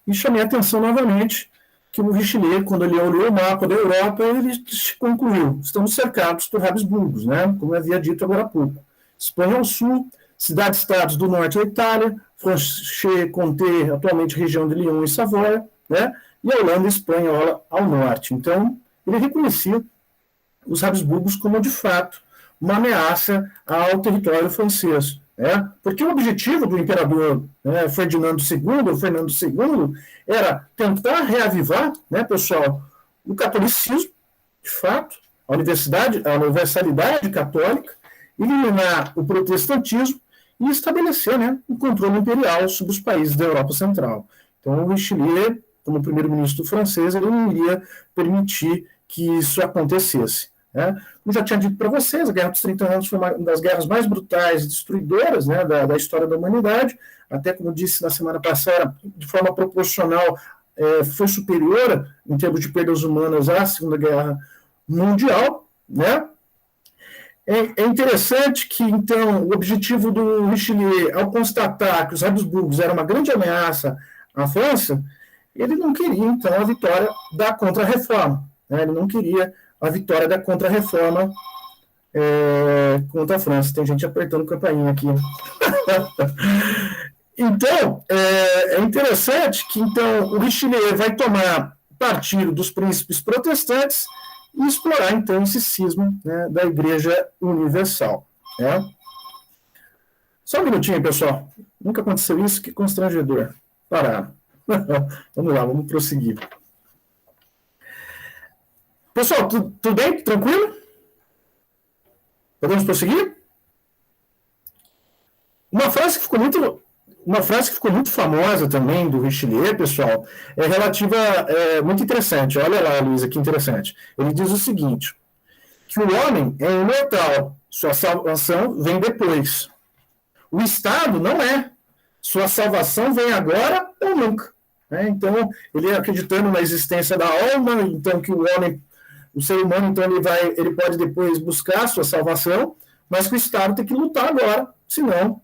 E chamei a atenção novamente que o Richelieu, quando ele olhou o mapa da Europa, ele concluiu: estamos cercados por Habsburgos, né? Como eu havia dito agora há pouco. Espanha ao sul, cidades-estados do norte da Itália, Franche-Comté, atualmente região de Lyon e Savoia, né? E a Holanda e Espanha ao norte. Então, ele reconhecia os Habsburgos como, de fato, uma ameaça ao território francês. Porque o objetivo do imperador Ferdinando II era tentar reavivar, né, pessoal, o catolicismo, de fato, a universalidade católica, eliminar o protestantismo e estabelecer, né, um controle imperial sobre os países da Europa Central. Então, o Richelieu, como primeiro-ministro francês, ele não iria permitir que isso acontecesse. Como já tinha dito para vocês, a Guerra dos 30 Anos foi uma das guerras mais brutais e destruidoras, né, da história da humanidade. Até, como disse na semana passada, de forma proporcional, foi superior, em termos de perdas humanas, à Segunda Guerra Mundial. Né? É interessante que, então, o objetivo do Richelieu, ao constatar que os Habsburgos eram uma grande ameaça à França, ele não queria, então, a vitória da Contra-Reforma. Né? Ele não queria a vitória da Contra-Reforma contra a França. Tem gente apertando campainha aqui. Então, é interessante que, então, o Richelieu vai tomar partido dos príncipes protestantes e explorar, então, esse cisma, né, da Igreja Universal. Né? Só um minutinho, pessoal. Nunca aconteceu isso, que constrangedor. Parar. Vamos lá, vamos prosseguir. Pessoal, tudo bem? Tranquilo? Podemos prosseguir? Uma frase que ficou muito famosa também do Richelieu, pessoal, é relativa, muito interessante. Olha lá, Luísa, que interessante. Ele diz o seguinte, que o homem é imortal, sua salvação vem depois. O Estado não é. Sua salvação vem agora ou nunca. Então, ele acreditando na existência da alma, então que o homem O ser humano, então, ele pode depois buscar a sua salvação, mas que o Estado tem que lutar agora, senão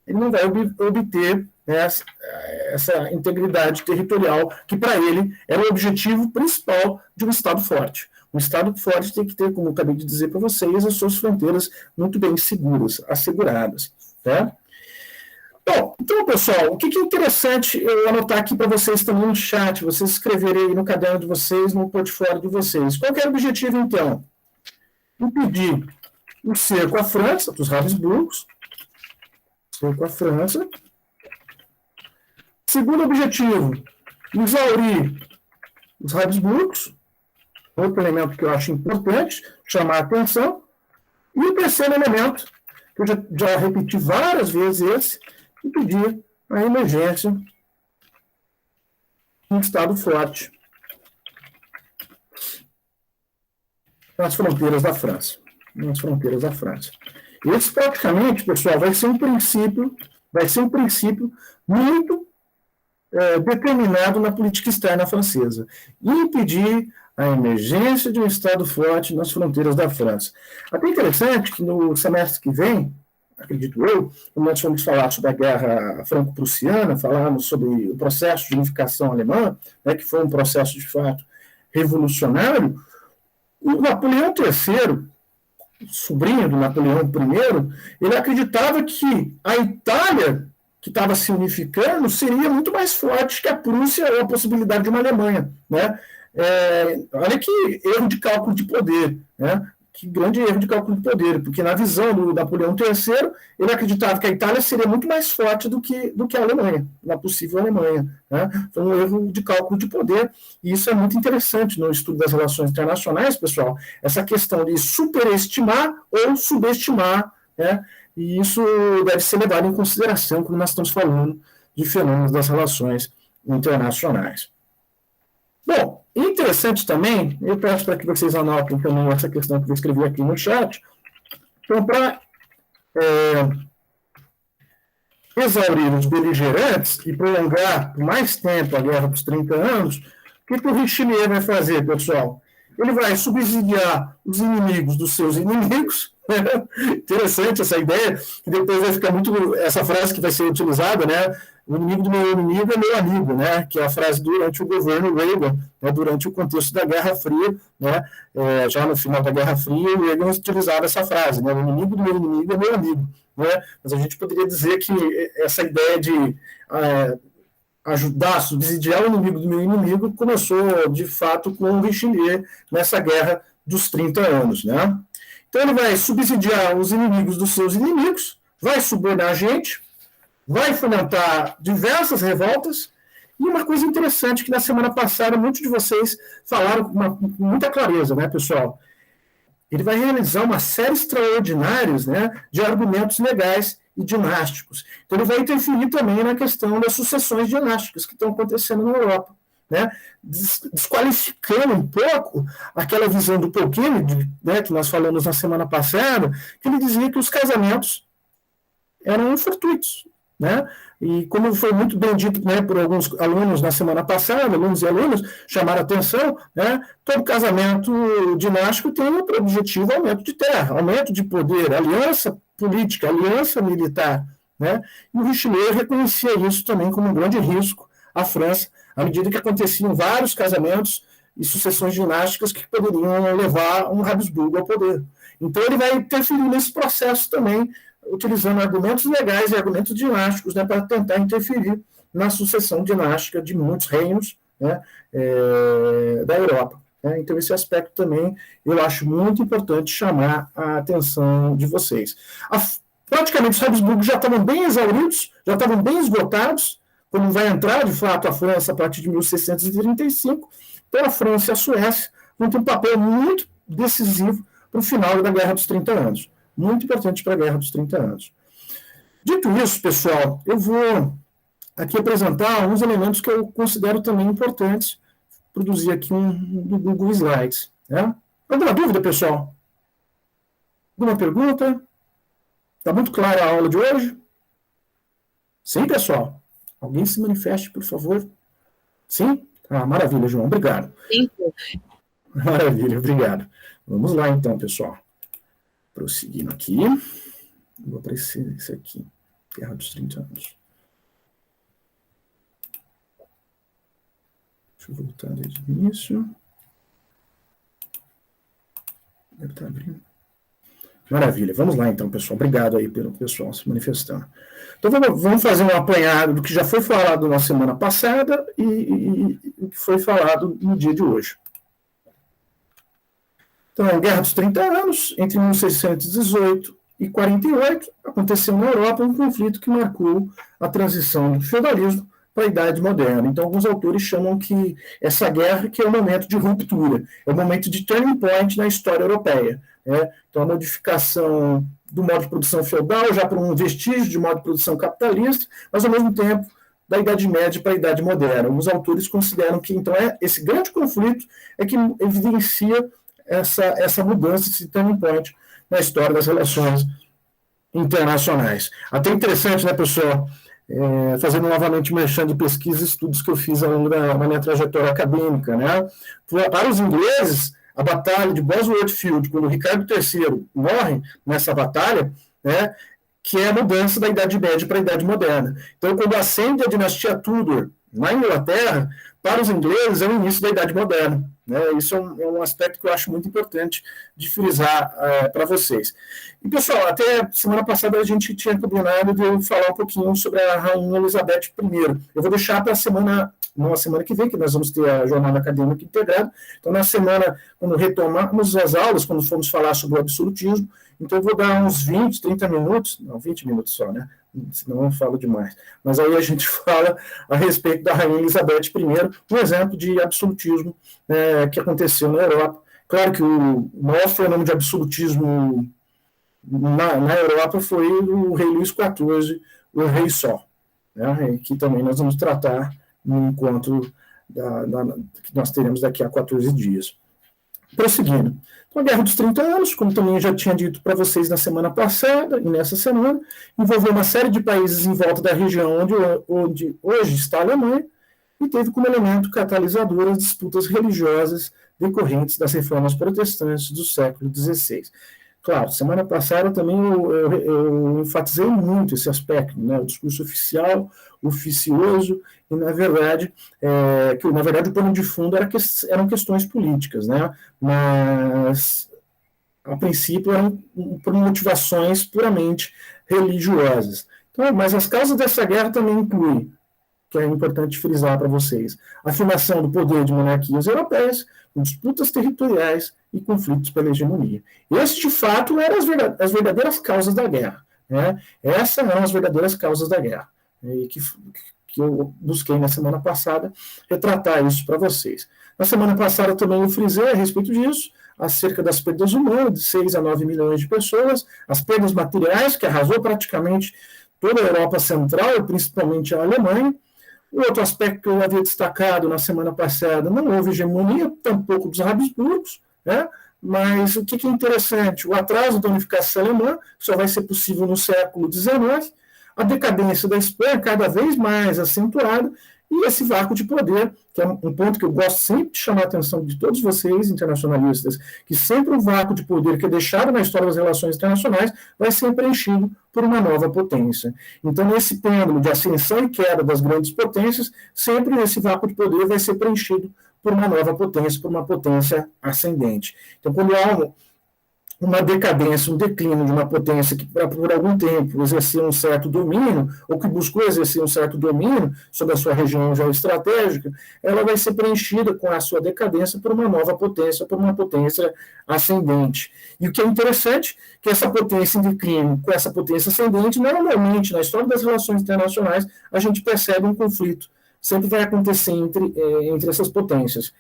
ele não vai obter essa integridade territorial, que para ele era o objetivo principal de um Estado forte. Um Estado forte tem que ter, como eu acabei de dizer para vocês, as suas fronteiras muito bem seguras, asseguradas. Tá? Bom, então, pessoal, o que é interessante eu anotar aqui para vocês também no chat, vocês escreverem aí no caderno de vocês, no portfólio de vocês. Qual que era o objetivo, então? Impedir o cerco à França, dos Habsburgos, cerco à França. Segundo objetivo, exaurir os Habsburgos, outro elemento que eu acho importante, chamar a atenção. E o terceiro elemento, que eu já repeti várias vezes esse, impedir a emergência de um Estado forte nas fronteiras da França. Nas fronteiras da França. Esse, praticamente, pessoal, vai ser um princípio muito determinado na política externa francesa. Impedir a emergência de um Estado forte nas fronteiras da França. Até interessante que no semestre que vem, acredito eu, quando nós fomos falar sobre a Guerra Franco-Prussiana, falamos sobre o processo de unificação alemã, né, que foi um processo, de fato, revolucionário, o Napoleão III, sobrinho do Napoleão I, ele acreditava que a Itália, que estava se unificando, seria muito mais forte que a Prússia ou a possibilidade de uma Alemanha. Né? Olha que erro de cálculo de poder, né? Que grande erro de cálculo de poder, porque na visão do Napoleão III, ele acreditava que a Itália seria muito mais forte do que a Alemanha, na possível Alemanha. Né? Foi um erro de cálculo de poder, e isso é muito interessante no estudo das relações internacionais, pessoal, essa questão de superestimar ou subestimar, né? E isso deve ser levado em consideração quando nós estamos falando de fenômenos das relações internacionais. Bom, interessante também, eu peço para que vocês anotem também essa questão que eu escrevi aqui no chat. Então, para exaurir os beligerantes e prolongar por mais tempo a Guerra dos 30 anos, o que o Richelieu vai fazer, pessoal? Ele vai subsidiar os inimigos dos seus inimigos. Interessante essa ideia, que depois vai ficar muito... Essa frase que vai ser utilizada, né? O inimigo do meu inimigo é meu amigo, né? Que é a frase durante o governo Reagan, né? Durante o contexto da Guerra Fria, né? Já no final da Guerra Fria, o Reagan utilizava essa frase, né? O inimigo do meu inimigo é meu amigo, né? Mas a gente poderia dizer que essa ideia de ajudar, subsidiar o inimigo do meu inimigo começou, de fato, com o Richelieu nessa Guerra dos 30 anos, né? Então ele vai subsidiar os inimigos dos seus inimigos, vai subornar a gente, vai fomentar diversas revoltas, e uma coisa interessante que na semana passada muitos de vocês falaram com muita clareza, né, pessoal? Ele vai realizar uma série extraordinária, né, de argumentos legais e dinásticos. Então ele vai interferir também na questão das sucessões dinásticas que estão acontecendo na Europa, né, desqualificando um pouco aquela visão do Paul Kennedy, né, que nós falamos na semana passada, que ele dizia que os casamentos eram fortuitos, né? E como foi muito bem dito, né, por alguns alunos na semana passada, alunos e alunas chamaram a atenção, né, todo casamento dinástico tem como objetivo aumento de terra, aumento de poder, aliança política, aliança militar, né? E o Richelieu reconhecia isso também como um grande risco à França, à medida que aconteciam vários casamentos e sucessões dinásticas que poderiam levar um Habsburgo ao poder. Então ele vai interferir nesse processo também, utilizando argumentos legais e argumentos dinásticos, né, para tentar interferir na sucessão dinástica de muitos reinos, né, da Europa. Né? Então esse aspecto também eu acho muito importante chamar a atenção de vocês. Praticamente os Habsburgos já estavam bem exauridos, já estavam bem esgotados, quando vai entrar, de fato, a França a partir de 1635, então a França e a Suécia vão ter um papel muito decisivo para o final da Guerra dos 30 anos. Muito importante para a Guerra dos 30 anos. Dito isso, pessoal, eu vou aqui apresentar alguns elementos que eu considero também importantes, produzir aqui do Google Slides. Né? Alguma dúvida, pessoal? Alguma pergunta? Está muito clara a aula de hoje? Sim, pessoal? Alguém se manifeste, por favor. Sim? Ah, maravilha, João. Obrigado. Sim. Maravilha, obrigado. Vamos lá, então, pessoal. Prosseguindo aqui. Vou aparecer esse aqui. Guerra dos 30 anos. Deixa eu voltar desde o início. Deve estar abrindo. Maravilha. Vamos lá, então, pessoal. Obrigado aí pelo pessoal se manifestando. Então, vamos fazer um apanhado do que já foi falado na semana passada e o que foi falado no dia de hoje. Então, a Guerra dos 30 anos, entre 1618 e 48, aconteceu na Europa um conflito que marcou a transição do feudalismo para a Idade Moderna. Então, alguns autores chamam que essa guerra que é um momento de ruptura, é um momento de turning point na história europeia. Né? Então, a modificação do modo de produção feudal já para um vestígio de modo de produção capitalista, mas, ao mesmo tempo, da Idade Média para a Idade Moderna. Alguns autores consideram que, então, esse grande conflito é que evidencia essa mudança, esse turning point na história das relações internacionais. Até interessante, né, pessoal, fazendo novamente merchan de pesquisa e estudos que eu fiz ao longo da minha trajetória acadêmica, né? Para os ingleses, a batalha de Bosworth Field, quando Ricardo III morre nessa batalha, né, que é a mudança da Idade Média para a Idade Moderna. Então, quando ascende a dinastia Tudor na Inglaterra, para os ingleses é o início da Idade Moderna. Né? Isso é um aspecto que eu acho muito importante de frisar para vocês. E, pessoal, até semana passada a gente tinha combinado de eu falar um pouquinho sobre a Rainha Elizabeth I. Eu vou deixar para na semana que vem, que nós vamos ter a jornada acadêmica integrada. Então, na semana, quando retomarmos as aulas, quando formos falar sobre o absolutismo, então eu vou dar uns 20, 30 minutos, não, 20 minutos só, né? Senão eu falo demais. Mas aí a gente fala a respeito da Rainha Elizabeth I, um exemplo de absolutismo que aconteceu na Europa. Claro que o maior fenômeno de absolutismo na Europa foi o rei Luís XIV, o rei Sol, né? Que também nós vamos tratar no encontro que nós teremos daqui a 14 dias. Prosseguindo. Então, a Guerra dos 30 anos, como também eu já tinha dito para vocês na semana passada e nessa semana, envolveu uma série de países em volta da região onde hoje está a Alemanha e teve como elemento catalisador as disputas religiosas decorrentes das reformas protestantes do século XVI. Claro, semana passada também eu enfatizei muito esse aspecto, né? O discurso oficial, oficioso, e na verdade, o pano de fundo eram questões políticas, né? Mas, a princípio, eram por motivações puramente religiosas. Então, mas as causas dessa guerra também incluem, que é importante frisar para vocês, a afirmação do poder de monarquias europeias, com disputas territoriais e conflitos pela hegemonia. Essas, de fato, eram as verdadeiras causas da guerra. Né? Essas eram as verdadeiras causas da guerra. E que eu busquei na semana passada retratar isso para vocês. Na semana passada também eu frisei a respeito disso, acerca das perdas humanas, de 6 a 9 milhões de pessoas, as perdas materiais, que arrasou praticamente toda a Europa Central, principalmente a Alemanha. O outro aspecto que eu havia destacado na semana passada, não houve hegemonia, tampouco dos Habsburgos, né? Mas o que é interessante, o atraso da unificação alemã só vai ser possível no século XIX, a decadência da Espanha cada vez mais acentuada, e esse vácuo de poder, que é um ponto que eu gosto sempre de chamar a atenção de todos vocês, internacionalistas, que sempre o vácuo de poder que é deixado na história das relações internacionais vai ser preenchido por uma nova potência. Então, nesse pêndulo de ascensão e queda das grandes potências, sempre esse vácuo de poder vai ser preenchido por uma nova potência, por uma potência ascendente. Então, quando há uma decadência, um declínio de uma potência que, por algum tempo, exercia um certo domínio, ou que buscou exercer um certo domínio sobre a sua região geoestratégica, ela vai ser preenchida com a sua decadência por uma nova potência, por uma potência ascendente. E o que é interessante, que essa potência em declínio com essa potência ascendente, normalmente, na história das relações internacionais, a gente percebe um conflito. Sempre vai acontecer entre essas potências.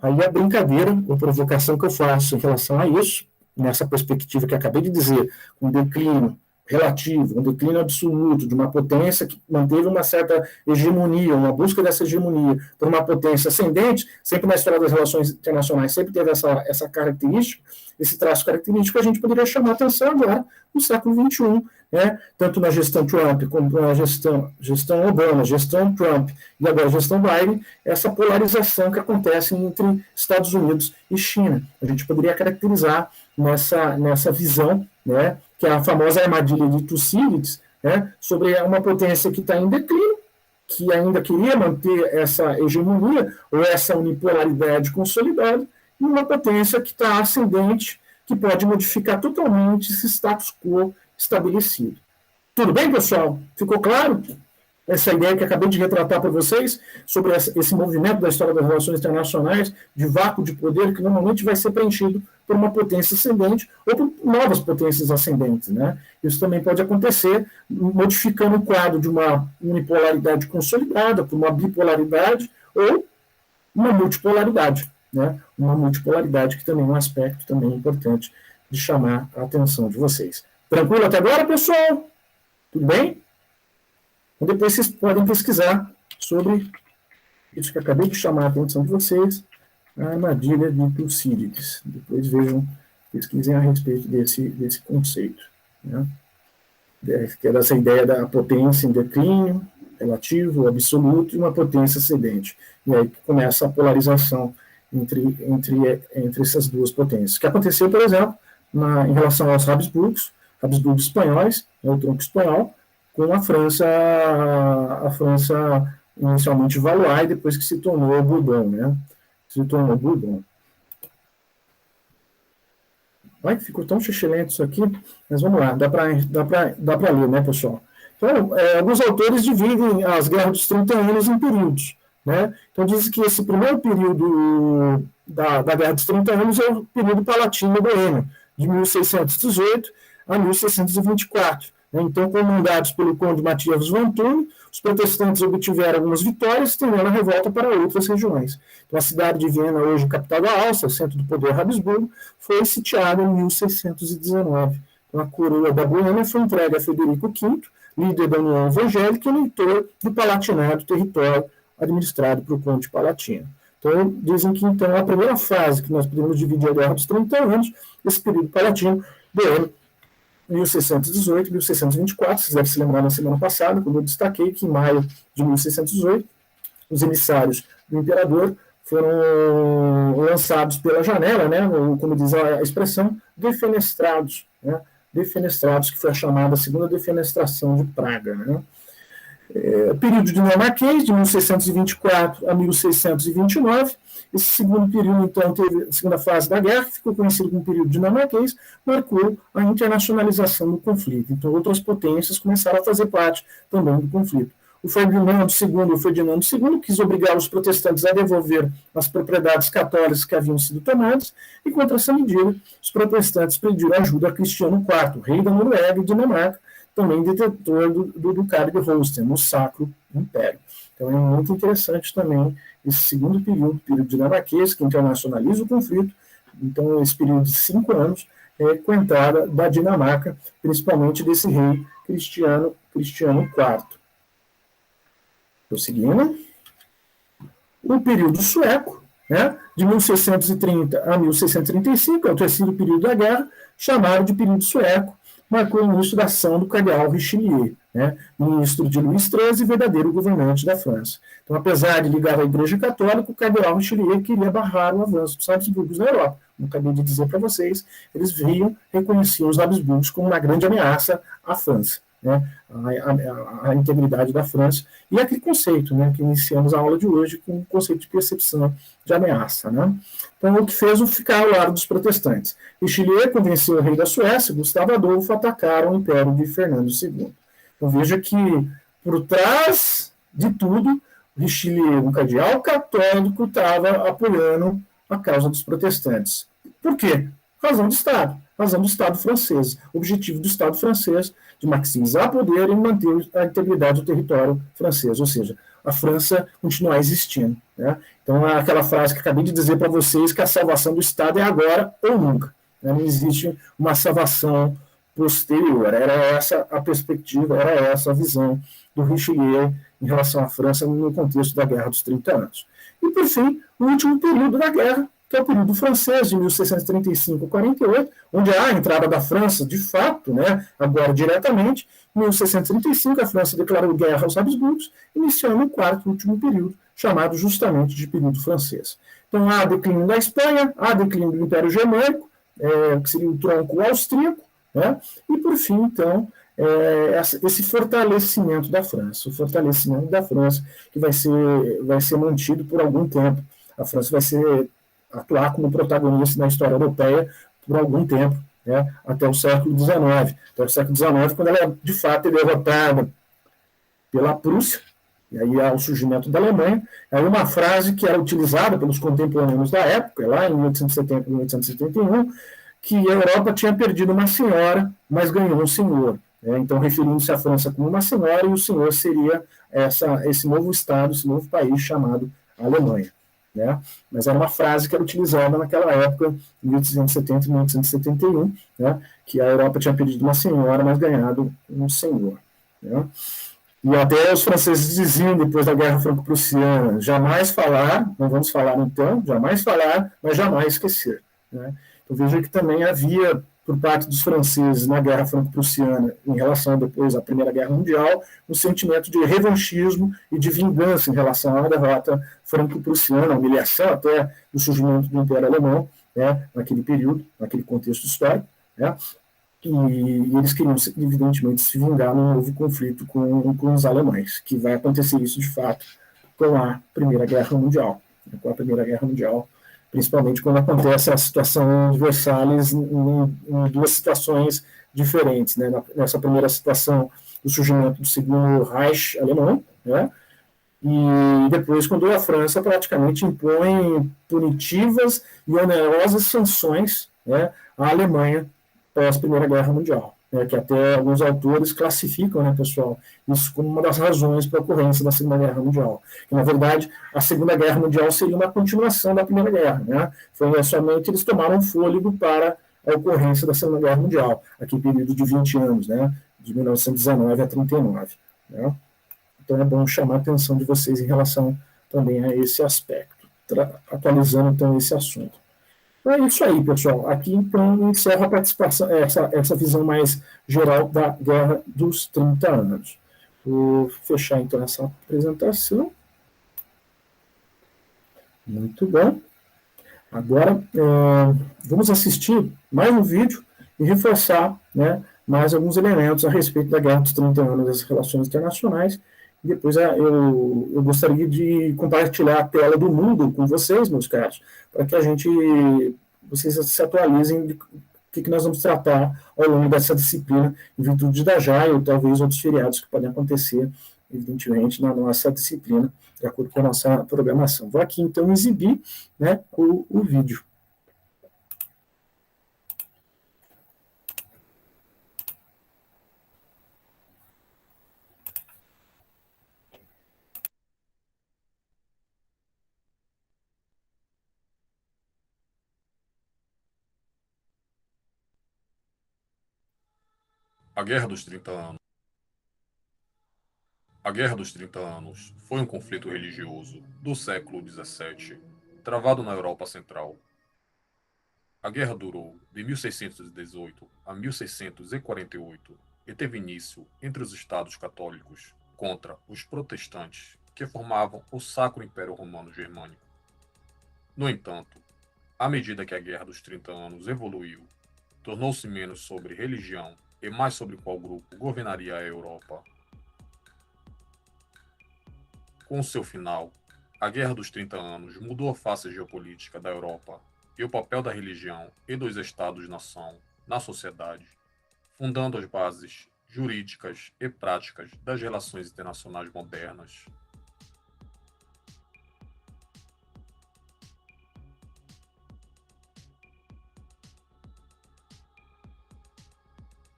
Aí a brincadeira, a provocação que eu faço em relação a isso, nessa perspectiva que acabei de dizer, com declínio, relativo, um declínio absoluto de uma potência que manteve uma certa hegemonia, uma busca dessa hegemonia por uma potência ascendente, sempre na história das relações internacionais, sempre teve essa característica, esse traço característico, a gente poderia chamar a atenção agora no século XXI, né? Tanto na gestão Trump, como na gestão Obama, gestão Trump e agora a gestão Biden, essa polarização que acontece entre Estados Unidos e China. A gente poderia caracterizar nessa visão, né, que é a famosa armadilha de Tucídides, né, sobre uma potência que está em declínio, que ainda queria manter essa hegemonia ou essa unipolaridade consolidada, e uma potência que está ascendente, que pode modificar totalmente esse status quo estabelecido. Tudo bem, pessoal? Ficou claro? Essa ideia que acabei de retratar para vocês sobre esse movimento da história das relações internacionais, de vácuo de poder, que normalmente vai ser preenchido por uma potência ascendente ou por novas potências ascendentes, né? Isso também pode acontecer modificando o quadro de uma unipolaridade consolidada por uma bipolaridade ou uma multipolaridade, né? Uma multipolaridade que também é um aspecto também importante de chamar a atenção de vocês. Tranquilo até agora, pessoal? Tudo bem? Então, depois vocês podem pesquisar sobre isso que eu acabei de chamar a atenção de vocês, a armadilha de Tucídides. Depois pesquisem a respeito desse conceito, né? Que é dessa ideia da potência em declínio, relativo, absoluto, e uma potência ascendente. E aí começa a polarização entre essas duas potências. Que aconteceu, por exemplo, em relação aos Habsburgos espanhóis, né, o tronco espanhol, com a França inicialmente Valois, e depois que se tornou Bourbon, né? Se tornou Bourbon. Ai, ficou tão xixelento isso aqui, mas vamos lá, dá para ler, né, pessoal? Então, alguns autores dividem as guerras dos 30 anos em períodos, né? Então, dizem que esse primeiro período da Guerra dos 30 anos é o período palatino-boêmio, de 1618 a 1624. Então, comandados pelo conde Matias von Thurn, os protestantes obtiveram algumas vitórias, estendendo a revolta para outras regiões. Então, a cidade de Viena, hoje capital da Áustria, centro do poder Habsburgo, foi sitiada em 1619. Então, a coroa da Boêmia foi entregue a Frederico V, líder da União Evangélica e eleitor do Palatinado, território administrado por conde palatino. Então, dizem que então, a primeira fase, que nós podemos dividir a Guerra dos 30 anos, esse período palatino, boêmio, 1618, 1624, vocês devem se lembrar na semana passada, quando eu destaquei que em maio de 1618, os emissários do imperador foram lançados pela janela, né, ou, como diz a expressão, defenestrados, né, defenestrados, que foi a chamada segunda defenestração de Praga, né. Período dinamarquês, de 1624 a 1629. Esse segundo período, então, teve a segunda fase da guerra, que ficou conhecido como período dinamarquês, marcou a internacionalização do conflito. Então, outras potências começaram a fazer parte também do conflito. O Ferdinando II quis obrigar os protestantes a devolver as propriedades católicas que haviam sido tomadas, e contra essa medida, os protestantes pediram ajuda a Cristiano IV, rei da Noruega e Dinamarca, também detentor do Ducado de Holstein, no Sacro Império. Então é muito interessante também esse segundo período dinamarquês, que internacionaliza o conflito. Então, esse período de 5 anos com a entrada da Dinamarca, principalmente desse rei Cristiano IV. Prosseguindo. O período sueco, né, de 1630 a 1635, é o terceiro período da guerra, chamado de período sueco, marcou o início da ação do cardeal Richelieu, né, ministro de Luís XIII e verdadeiro governante da França. Então, apesar de ligar à Igreja Católica, o cardeal Richelieu queria barrar o avanço dos Habsburgos na Europa. Como acabei de dizer para vocês, eles reconheciam os Habsburgos como uma grande ameaça à França, né, a integridade da França, e aquele conceito, né, que iniciamos a aula de hoje com o conceito de percepção de ameaça, né. Então, o que fez o ficar ao lado dos protestantes. Richelieu convenceu o rei da Suécia, Gustavo Adolfo, a atacar o império de Fernando II. Então, veja que, por trás de tudo, Richelieu, um cardeal católico, estava apoiando a causa dos protestantes. Por quê? Razão do Estado francês. O objetivo do Estado francês de maximizar poder e manter a integridade do território francês, ou seja, a França continuar existindo, né? Então, é aquela frase que acabei de dizer para vocês, que a salvação do Estado é agora ou nunca, né? Não existe uma salvação posterior. Era essa a perspectiva, era essa a visão do Richelieu em relação à França no contexto da Guerra dos 30 Anos. E, por fim, o último período da guerra, que é o período francês, de 1635 a 48, onde há a entrada da França, de fato, né, agora diretamente. Em 1635, a França declarou guerra aos Habsburgos, iniciando o quarto e último período, chamado justamente de período francês. Então, há declínio da Espanha, há declínio do Império Germânico, que seria o tronco austríaco, né, e, por fim, então, esse fortalecimento da França, o fortalecimento da França, que vai ser mantido por algum tempo. A França vai atuar como protagonista na história europeia por algum tempo, né, até o século XIX. Até o século XIX, quando ela, de fato, é derrotada pela Prússia, e aí há o surgimento da Alemanha. Aí uma frase que era utilizada pelos contemporâneos da época, lá em 1870 e 1871, que a Europa tinha perdido uma senhora, mas ganhou um senhor. Então, referindo-se à França como uma senhora, e o senhor seria esse novo Estado, esse novo país chamado Alemanha. Né? Mas era uma frase que era utilizada naquela época, em 1870 e 1871, né? Que a Europa tinha perdido uma senhora, mas ganhado um senhor. Né? E até os franceses diziam, depois da Guerra Franco-Prussiana, jamais falar, não vamos falar então, jamais falar, mas jamais esquecer. Né? Então veja que também havia, por parte dos franceses na Guerra Franco-Prussiana, em relação depois à Primeira Guerra Mundial, um sentimento de revanchismo e de vingança em relação à derrota franco-prussiana, a humilhação até do surgimento do Império Alemão, né, naquele período, naquele contexto histórico, né, e eles queriam, evidentemente, se vingar num novo conflito com os alemães, que vai acontecer isso, de fato, com a Primeira Guerra Mundial. Com a Primeira Guerra Mundial, principalmente quando acontece a situação de Versalhes em duas situações diferentes, né? Nessa primeira situação, o surgimento do Segundo Reich alemão, né? E depois quando a França praticamente impõe punitivas e onerosas sanções, né, à Alemanha pós Primeira Guerra Mundial, né, que até alguns autores classificam, né, pessoal, isso como uma das razões para a ocorrência da Segunda Guerra Mundial. Que, na verdade, a Segunda Guerra Mundial seria uma continuação da Primeira Guerra. Né? Foi somente eles tomaram fôlego para a ocorrência da Segunda Guerra Mundial, aqui período de 20 anos, né, de 1919 a 39. Né? Então é bom chamar a atenção de vocês em relação também a esse aspecto, atualizando então esse assunto. É isso aí, pessoal. Aqui, então, encerra a participação, essa visão mais geral da Guerra dos 30 Anos. Vou fechar, então, essa apresentação. Muito bom. Agora, vamos assistir mais um vídeo e reforçar, né, mais alguns elementos a respeito da Guerra dos 30 Anos das relações internacionais. E depois eu gostaria de compartilhar a tela do mundo com vocês, meus caros, para que vocês se atualizem do que nós vamos tratar ao longo dessa disciplina, em virtude da JAI, ou talvez outros feriados que podem acontecer, evidentemente, na nossa disciplina, de acordo com a nossa programação. Vou aqui, então, exibir, né, o vídeo. A Guerra dos 30 Anos. A Guerra dos 30 Anos foi um conflito religioso do século XVII, travado na Europa Central. A guerra durou de 1618 a 1648 e teve início entre os estados católicos contra os protestantes, que formavam o Sacro Império Romano Germânico. No entanto, à medida que a Guerra dos 30 Anos evoluiu, tornou-se menos sobre religião e mais sobre qual grupo governaria a Europa. Com seu final, a Guerra dos 30 Anos mudou a face geopolítica da Europa e o papel da religião e dos Estados-nação na sociedade, fundando as bases jurídicas e práticas das relações internacionais modernas.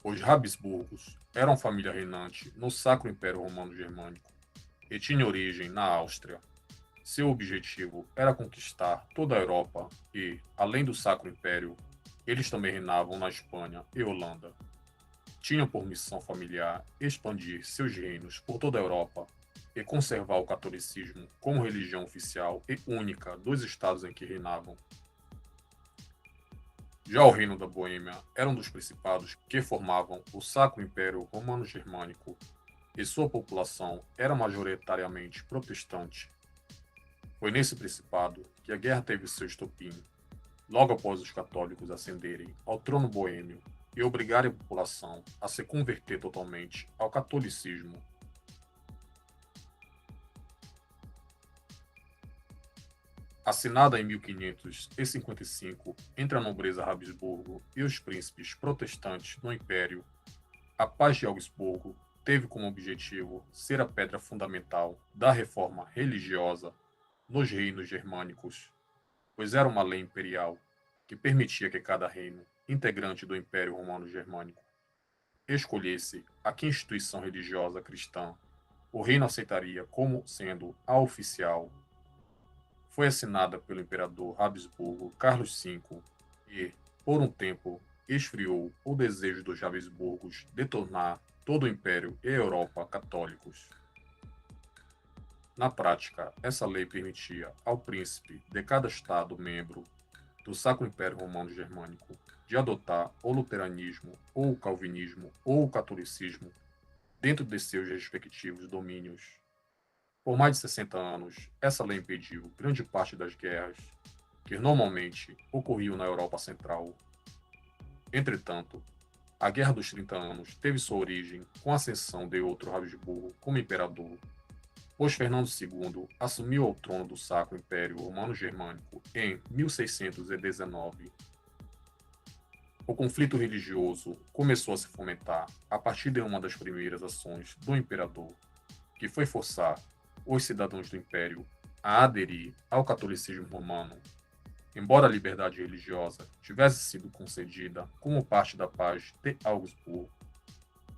Os Habsburgos eram família reinante no Sacro Império Romano Germânico e tinham origem na Áustria. Seu objetivo era conquistar toda a Europa e, além do Sacro Império, eles também reinavam na Espanha e Holanda. tinham por missão familiar expandir seus reinos por toda a Europa e conservar o catolicismo como religião oficial e única dos estados em que reinavam. Já o Reino da Boêmia era um dos principados que formavam o Sacro Império Romano-Germânico e sua população era majoritariamente protestante. Foi nesse principado que a guerra teve seu estopim, logo após os católicos ascenderem ao trono boêmio e obrigarem a população a se converter totalmente ao catolicismo. Assinada em 1555 entre a nobreza Habsburgo e os príncipes protestantes do Império, a Paz de Augsburgo teve como objetivo ser a pedra fundamental da reforma religiosa nos reinos germânicos, pois era uma lei imperial que permitia que cada reino, integrante do Império Romano-Germânico, escolhesse a que instituição religiosa cristã o reino aceitaria como sendo a oficial. Foi assinada pelo imperador Habsburgo Carlos V e, por um tempo, esfriou o desejo dos Habsburgos de tornar todo o Império e a Europa católicos. Na prática, essa lei permitia ao príncipe de cada estado membro do Sacro Império Romano-Germânico de adotar o luteranismo, ou o calvinismo, ou o catolicismo dentro de seus respectivos domínios. Por mais de 60 anos, essa lei impediu grande parte das guerras que normalmente ocorriam na Europa Central. Entretanto, a Guerra dos 30 Anos teve sua origem com a ascensão de outro Habsburgo como imperador, pois Fernando II assumiu o trono do Sacro Império Romano-Germânico em 1619. O conflito religioso começou a se fomentar a partir de uma das primeiras ações do imperador, que foi forçar os cidadãos do Império a aderir ao catolicismo romano. Embora a liberdade religiosa tivesse sido concedida como parte da Paz de Augsburgo,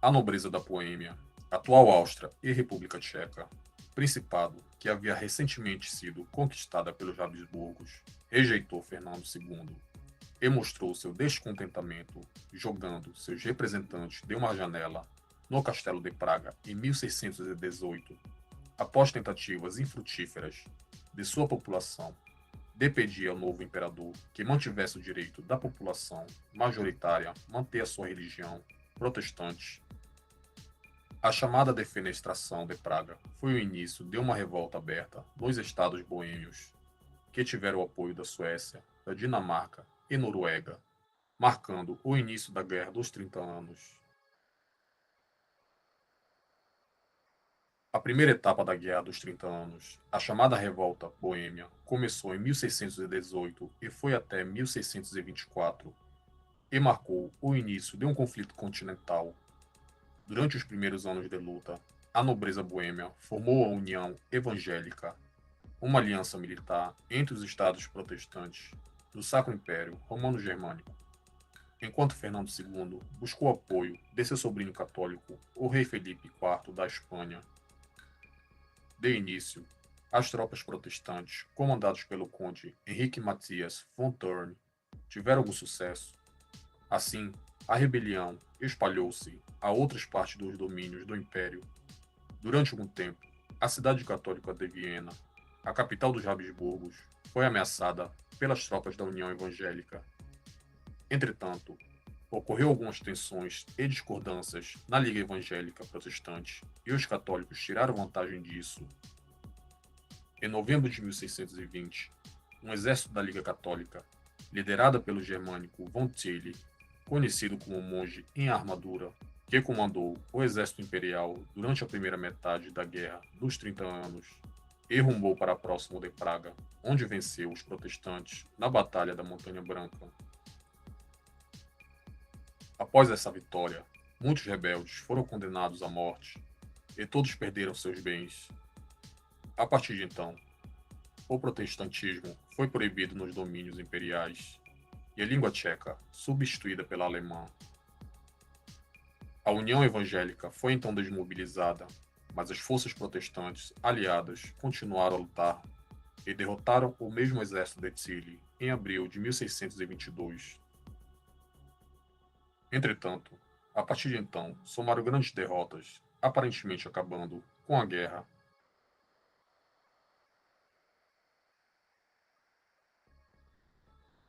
a nobreza da Boêmia, atual Áustria e República Tcheca, principado que havia recentemente sido conquistada pelos Habsburgos, rejeitou Fernando II e mostrou seu descontentamento jogando seus representantes de uma janela no Castelo de Praga em 1618, após tentativas infrutíferas de sua população de pedir ao novo imperador que mantivesse o direito da população majoritária manter a sua religião protestante. A chamada Defenestração de Praga foi o início de uma revolta aberta nos estados boêmios, que tiveram o apoio da Suécia, da Dinamarca e Noruega, marcando o início da Guerra dos 30 Anos. A primeira etapa da Guerra dos 30 Anos, a chamada Revolta Boêmia, começou em 1618 e foi até 1624, e marcou o início de um conflito continental. Durante os primeiros anos de luta, a nobreza boêmia formou a União Evangélica, uma aliança militar entre os estados protestantes do Sacro Império Romano-Germânico, enquanto Fernando II buscou apoio de seu sobrinho católico, o rei Felipe IV da Espanha. De início, as tropas protestantes, comandadas pelo conde Henrique Mathias von Thurn, tiveram algum sucesso. Assim, a rebelião espalhou-se a outras partes dos domínios do Império. Durante algum tempo, a cidade católica de Viena, a capital dos Habsburgos, foi ameaçada pelas tropas da União Evangélica. Entretanto, ocorreu algumas tensões e discordâncias na Liga Evangélica Protestante e os católicos tiraram vantagem disso. Em novembro de 1620, um exército da Liga Católica, liderada pelo germânico von Tilly, conhecido como monge em armadura, que comandou o exército imperial durante a primeira metade da Guerra dos 30 Anos, e rumou para próximo de Praga, onde venceu os protestantes na Batalha da Montanha Branca. Após essa vitória, muitos rebeldes foram condenados à morte e todos perderam seus bens. A partir de então, o protestantismo foi proibido nos domínios imperiais e a língua tcheca substituída pela alemã. A União Evangélica foi então desmobilizada, mas as forças protestantes aliadas continuaram a lutar e derrotaram o mesmo exército de Tilly em abril de 1622. Entretanto, A partir de então, somaram grandes derrotas, aparentemente acabando com a guerra.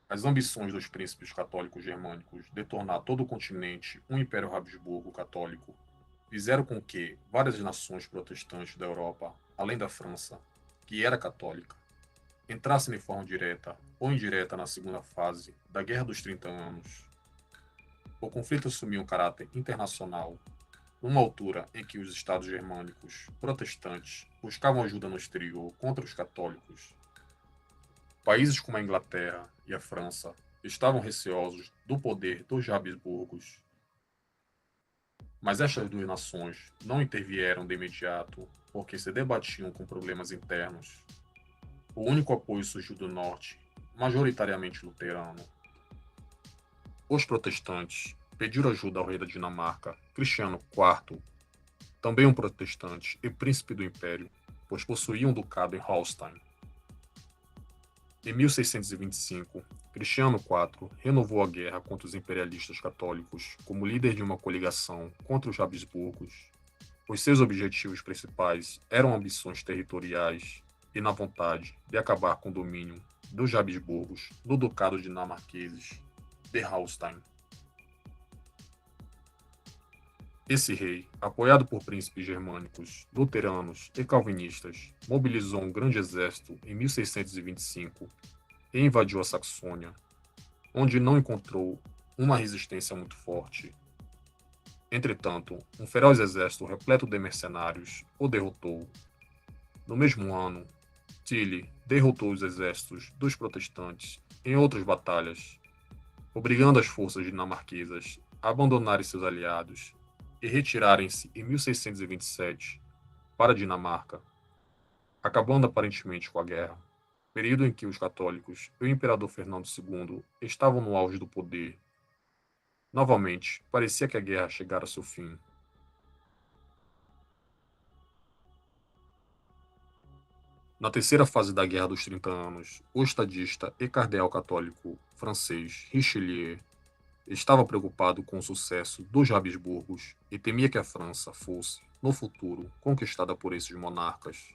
As ambições dos príncipes católicos germânicos de tornar todo o continente um império Habsburgo católico fizeram com que várias nações protestantes da Europa, além da França, que era católica, entrassem de forma direta ou indireta na segunda fase da Guerra dos 30 Anos. O conflito assumiu um caráter internacional, numa altura em que os estados germânicos protestantes buscavam ajuda no exterior contra os católicos. Países como a Inglaterra e a França estavam receosos do poder dos Habsburgos. Mas estas duas nações não intervieram de imediato porque se debatiam com problemas internos. O único apoio surgiu do norte, majoritariamente luterano. Os protestantes pediram ajuda ao rei da Dinamarca, Cristiano IV, também um protestante e príncipe do império, pois possuía um ducado em Holstein. Em 1625, Cristiano IV renovou a guerra contra os imperialistas católicos como líder de uma coligação contra os Habsburgos. Os seus objetivos principais eram ambições territoriais e na vontade de acabar com o domínio dos Habsburgos no ducado dinamarqueses de Holstein. Esse rei, apoiado por príncipes germânicos, luteranos e calvinistas, mobilizou um grande exército em 1625 e invadiu a Saxônia, onde não encontrou uma resistência muito forte. Entretanto, um feroz exército repleto de mercenários o derrotou. No mesmo ano, Tilly derrotou os exércitos dos protestantes em outras batalhas, obrigando as forças dinamarquesas a abandonarem seus aliados e retirarem-se em 1627 para a Dinamarca, acabando aparentemente com a guerra, período em que os católicos e o imperador Fernando II estavam no auge do poder. Novamente, parecia que a guerra chegara a seu fim. Na terceira fase da Guerra dos 30 Anos, o estadista e cardeal católico francês Richelieu estava preocupado com o sucesso dos Habsburgos e temia que a França fosse, no futuro, conquistada por esses monarcas.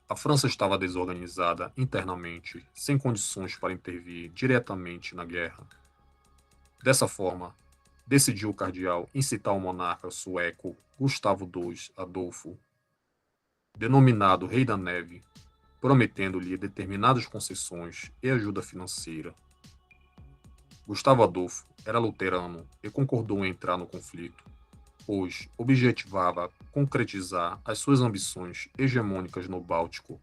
A França estava desorganizada internamente, sem condições para intervir diretamente na guerra. Dessa forma, decidiu o cardeal incitar o monarca sueco Gustavo II Adolfo, denominado Rei da Neve, prometendo-lhe determinadas concessões e ajuda financeira. Gustavo Adolfo era luterano e concordou em entrar no conflito, pois objetivava concretizar as suas ambições hegemônicas no Báltico.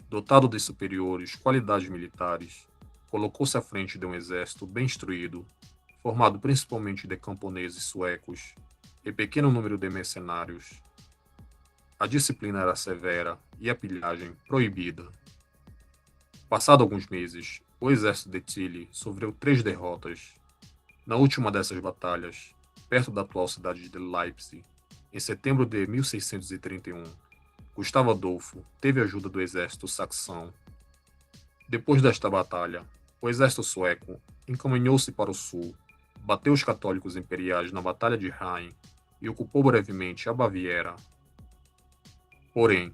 Dotado de superiores qualidades militares, colocou-se à frente de um exército bem instruído, formado principalmente de camponeses suecos e pequeno número de mercenários. A disciplina era severa e a pilhagem proibida. Passado alguns meses, o exército de Tilly sofreu 3 derrotas. Na última dessas batalhas, perto da atual cidade de Leipzig, em setembro de 1631, Gustavo Adolfo teve ajuda do exército saxão. Depois desta batalha, o exército sueco encaminhou-se para o sul, bateu os católicos imperiais na Batalha de Rhein e ocupou brevemente a Baviera. Porém,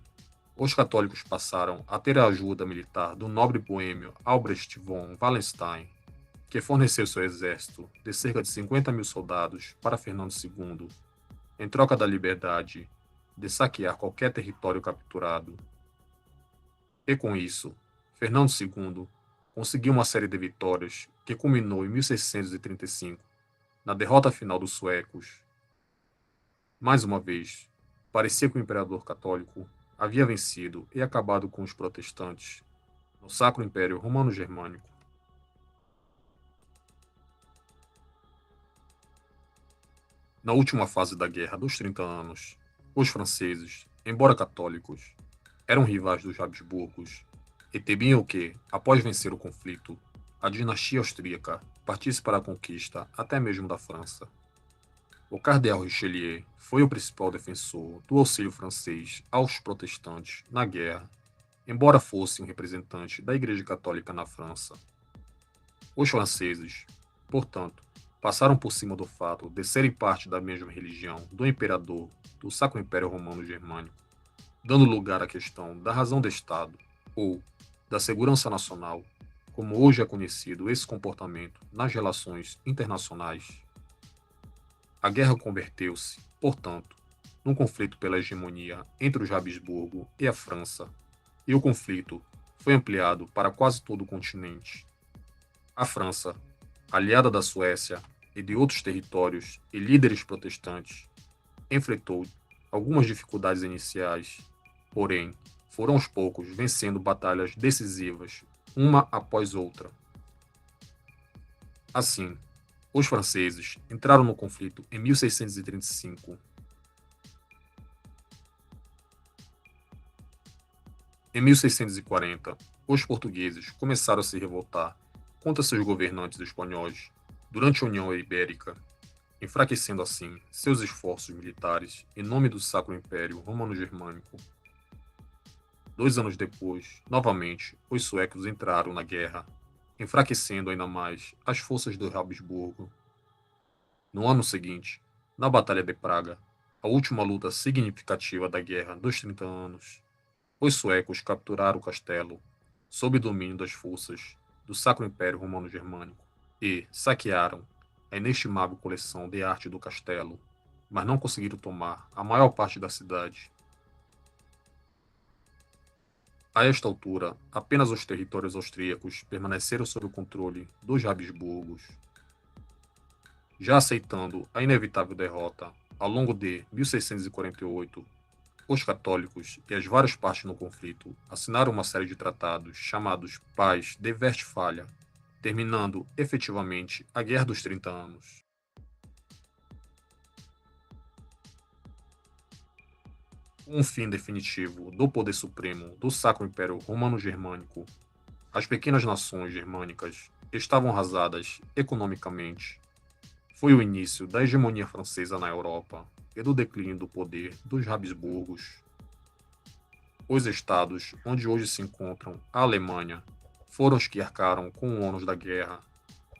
os católicos passaram a ter a ajuda militar do nobre boêmio Albrecht von Wallenstein, que forneceu seu exército de cerca de 50.000 soldados para Fernando II, em troca da liberdade de saquear qualquer território capturado. E com isso, Fernando II conseguiu uma série de vitórias que culminou em 1635, na derrota final dos suecos. Mais uma vez, parecia que o imperador católico havia vencido e acabado com os protestantes no Sacro Império Romano-Germânico. Na última fase da Guerra dos 30 Anos, os franceses, embora católicos, eram rivais dos Habsburgos e temiam que, após vencer o conflito, a dinastia austríaca partisse para a conquista até mesmo da França. O cardeal Richelieu foi o principal defensor do auxílio francês aos protestantes na guerra, embora fosse um representante da Igreja Católica na França. Os franceses, portanto, passaram por cima do fato de serem parte da mesma religião do imperador do Sacro Império Romano Germânico, dando lugar à questão da razão de Estado ou da segurança nacional, como hoje é conhecido esse comportamento nas relações internacionais. A guerra converteu-se, portanto, num conflito pela hegemonia entre os Habsburgo e a França, e o conflito foi ampliado para quase todo o continente. A França, aliada da Suécia e de outros territórios e líderes protestantes, enfrentou algumas dificuldades iniciais, porém, foram aos poucos vencendo batalhas decisivas, uma após outra. Assim, os franceses entraram no conflito em 1635. Em 1640, os portugueses começaram a se revoltar contra seus governantes espanhóis durante a União Ibérica, enfraquecendo assim seus esforços militares em nome do Sacro Império Romano-Germânico. 2 anos depois, novamente, os suecos entraram na guerra, enfraquecendo ainda mais as forças do Habsburgo. No ano seguinte, na Batalha de Praga, a última luta significativa da Guerra dos 30 Anos, os suecos capturaram o castelo, sob domínio das forças do Sacro Império Romano-Germânico, e saquearam a inestimável coleção de arte do castelo, mas não conseguiram tomar a maior parte da cidade. A esta altura, apenas os territórios austríacos permaneceram sob o controle dos Habsburgos. Já aceitando a inevitável derrota, ao longo de 1648, os católicos e as várias partes no conflito assinaram uma série de tratados chamados Paz de Westfália, terminando efetivamente a Guerra dos 30 Anos. Com um fim definitivo do poder supremo do Sacro Império Romano-Germânico, as pequenas nações germânicas estavam arrasadas economicamente. Foi o início da hegemonia francesa na Europa e do declínio do poder dos Habsburgos. Os estados onde hoje se encontram a Alemanha foram os que arcaram com o ônus da guerra,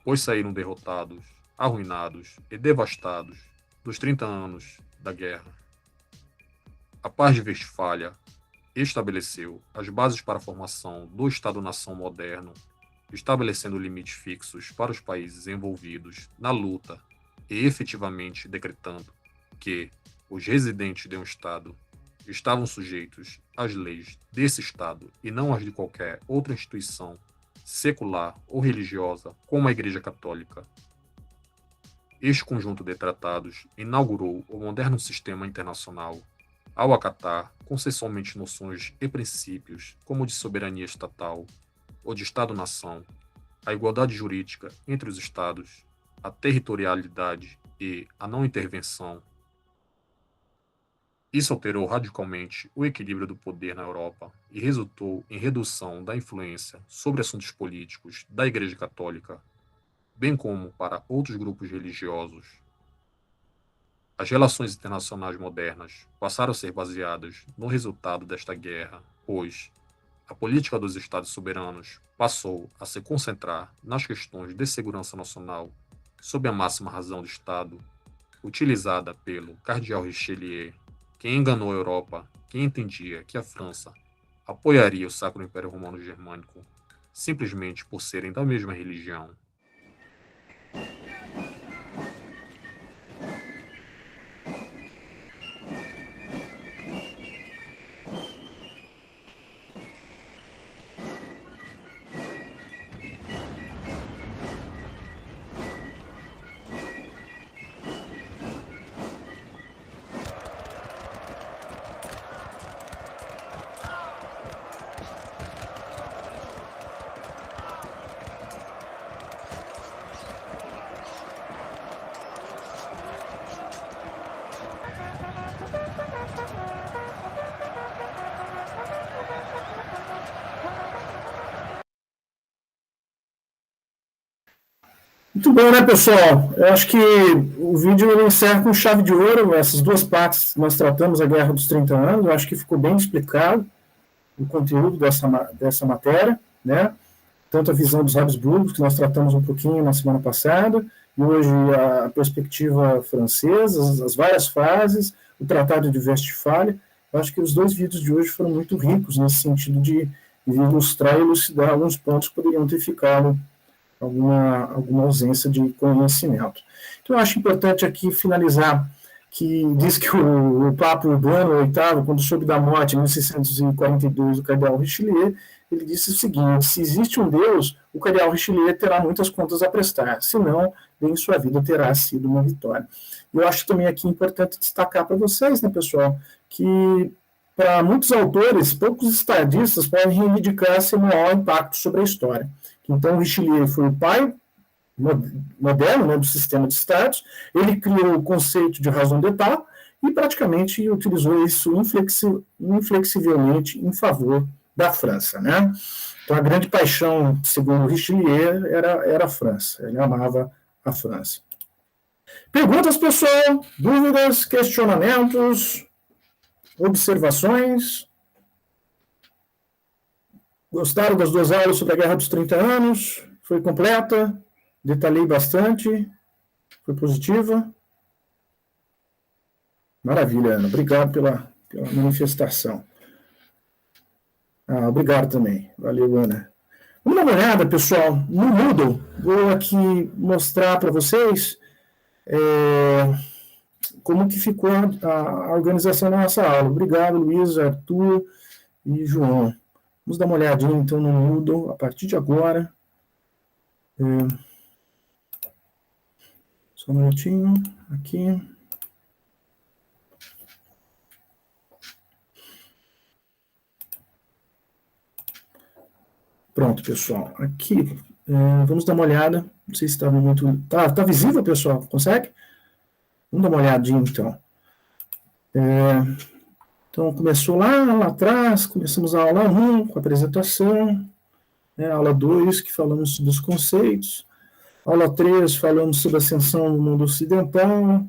pois saíram derrotados, arruinados e devastados dos 30 anos da guerra. A Paz de Westfália estabeleceu as bases para a formação do Estado-nação moderno, estabelecendo limites fixos para os países envolvidos na luta e efetivamente decretando que os residentes de um Estado estavam sujeitos às leis desse Estado e não às de qualquer outra instituição secular ou religiosa, como a Igreja Católica. Este conjunto de tratados inaugurou o moderno sistema internacional ao acatar consensualmente noções e princípios como de soberania estatal, ou de Estado-nação, a igualdade jurídica entre os Estados, a territorialidade e a não intervenção. Isso alterou radicalmente o equilíbrio do poder na Europa e resultou em redução da influência sobre assuntos políticos da Igreja Católica, bem como para outros grupos religiosos. As relações internacionais modernas passaram a ser baseadas no resultado desta guerra, pois a política dos Estados soberanos passou a se concentrar nas questões de segurança nacional sob a máxima razão do Estado, utilizada pelo cardeal Richelieu, quem enganou a Europa, quem entendia que a França apoiaria o Sacro Império Romano Germânico simplesmente por serem da mesma religião. Muito bom, né, pessoal? Eu acho que o vídeo encerra com chave de ouro essas duas partes que nós tratamos, a Guerra dos 30 Anos. Eu acho que ficou bem explicado o conteúdo dessa matéria, né? Tanto a visão dos Habsburgos, que nós tratamos um pouquinho na semana passada, e hoje a perspectiva francesa, as várias fases, o Tratado de Westfália. Eu acho que os 2 vídeos de hoje foram muito ricos nesse sentido de ilustrar e elucidar alguns pontos que poderiam ter ficado alguma ausência de conhecimento. Então, eu acho importante aqui finalizar que diz que o Papa Urbano VIII, quando soube da morte, em 1642, do cardeal Richelieu, ele disse o seguinte: se existe um Deus, o cardeal Richelieu terá muitas contas a prestar, senão, em sua vida terá sido uma vitória. Eu acho também aqui importante destacar para vocês, né, pessoal, que para muitos autores, poucos estadistas podem reivindicar seu maior impacto sobre a história. Então, Richelieu foi o pai moderno, né, do sistema de estados. Ele criou o conceito de raison d'État e praticamente utilizou isso inflexivelmente em favor da França, né? Então, a grande paixão, segundo Richelieu, era a França. Ele amava a França. Perguntas, pessoal? Dúvidas, questionamentos, observações? Gostaram das 2 aulas sobre a Guerra dos 30 Anos? Foi completa? Detalhei bastante? Foi positiva? Maravilha, Ana. Obrigado pela manifestação. Obrigado também. Valeu, Ana. Vamos dar uma olhada, pessoal, no Moodle. Vou aqui mostrar para vocês como que ficou a organização da nossa aula. Obrigado, Luiz, Arthur e João. Vamos dar uma olhadinha, então, no Moodle a partir de agora. Só um minutinho, aqui. Pronto, pessoal. Aqui, vamos dar uma olhada. Não sei se estava muito... Tá visível, pessoal? Consegue? Vamos dar uma olhadinha, então. Então, começou lá atrás, começamos a aula 1, com a apresentação. Aula 2, que falamos sobre os conceitos. Aula 3, falamos sobre a ascensão do mundo ocidental.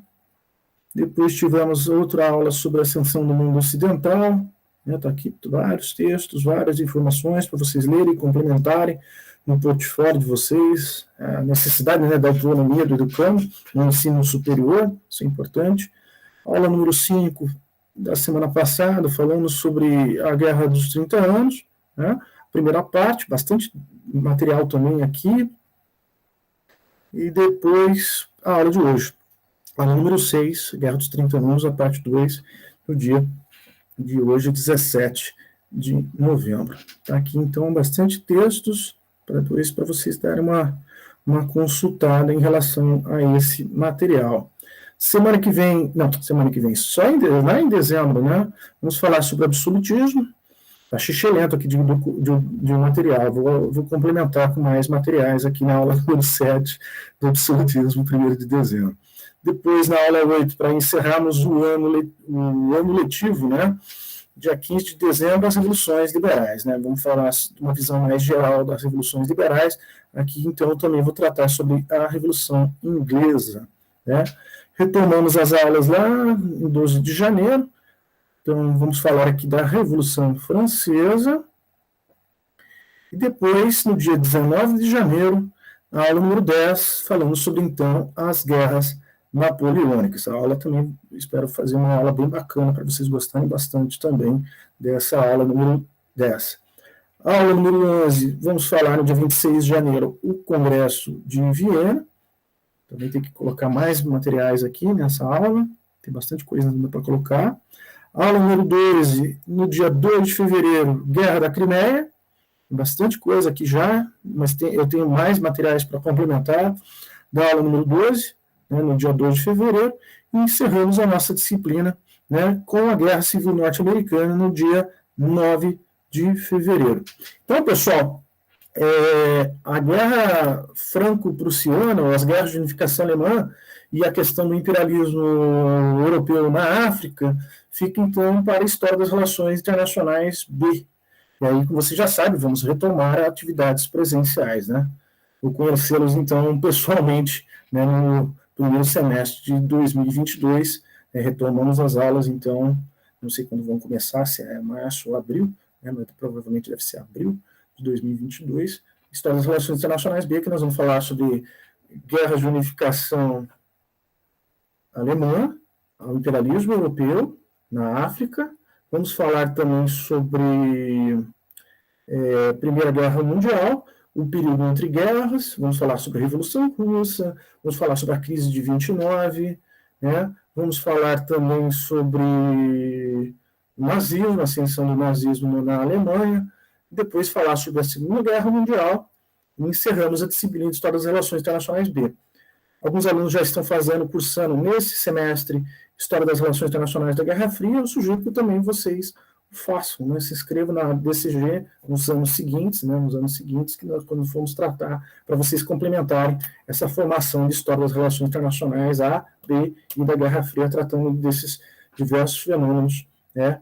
Depois tivemos outra aula sobre a ascensão do mundo ocidental. Está aqui vários textos, várias informações para vocês lerem e complementarem no portfólio de vocês. A necessidade, né, da autonomia do educando no ensino superior, isso é importante. Aula número 5 da semana passada, falamos sobre a Guerra dos 30 Anos, né? Primeira parte, bastante material também aqui. E depois a aula de hoje, aula número 6, Guerra dos 30 Anos, a parte 2, no dia de hoje, 17 de novembro. Tá aqui, então, bastante textos para vocês darem uma consultada em relação a esse material. Semana que vem, lá em dezembro, né, vamos falar sobre absolutismo. Está xixelento aqui de material, vou complementar com mais materiais aqui na aula número 7 do absolutismo, 1º de dezembro. Depois, na aula 8, para encerrarmos o ano letivo, né, dia 15 de dezembro, as revoluções liberais, né, vamos falar de uma visão mais geral das revoluções liberais. Aqui, então, eu também vou tratar sobre a Revolução Inglesa, né. Retomamos as aulas lá em 12 de janeiro, então vamos falar aqui da Revolução Francesa, e depois, no dia 19 de janeiro, a aula número 10, falamos sobre, então, as guerras napoleônicas. A aula também, espero fazer uma aula bem bacana, para vocês gostarem bastante também dessa aula número 10. Aula número 11, vamos falar no dia 26 de janeiro, o Congresso de Viena. Também tem que colocar mais materiais aqui nessa aula, tem bastante coisa para colocar. Aula número 12, no dia 2 de fevereiro, Guerra da Crimeia. Tem bastante coisa aqui já, mas eu tenho mais materiais para complementar da aula número 12, né, no dia 2 de fevereiro, e encerramos a nossa disciplina, né, com a Guerra Civil Norte-Americana no dia 9 de fevereiro. Então, pessoal, a Guerra Franco-Prussiana, ou as guerras de unificação alemã, e a questão do imperialismo europeu na África, fica, então, para a História das Relações Internacionais B. E aí, como você já sabe, vamos retomar atividades presenciais, né? Vou conhecê-los, então, pessoalmente, né, no primeiro semestre de 2022, retomamos as aulas, então, não sei quando vão começar, se é março ou abril, né, mas provavelmente deve ser abril de 2022, História das Relações Internacionais B, que nós vamos falar sobre guerras de unificação alemã, ao imperialismo europeu na África. Vamos falar também sobre Primeira Guerra Mundial, o período entre guerras, vamos falar sobre a Revolução Russa, vamos falar sobre a crise de 29, né? Vamos falar também sobre o nazismo, a ascensão do nazismo na Alemanha, depois falar sobre a Segunda Guerra Mundial, e encerramos a disciplina de História das Relações Internacionais B. Alguns alunos já estão cursando nesse semestre História das Relações Internacionais da Guerra Fria. Eu sugiro que também vocês façam, né? Se inscrevam na DCG nos anos seguintes, né? Que nós, quando formos tratar, para vocês complementarem essa formação de História das Relações Internacionais A, B e da Guerra Fria, tratando desses diversos fenômenos, né?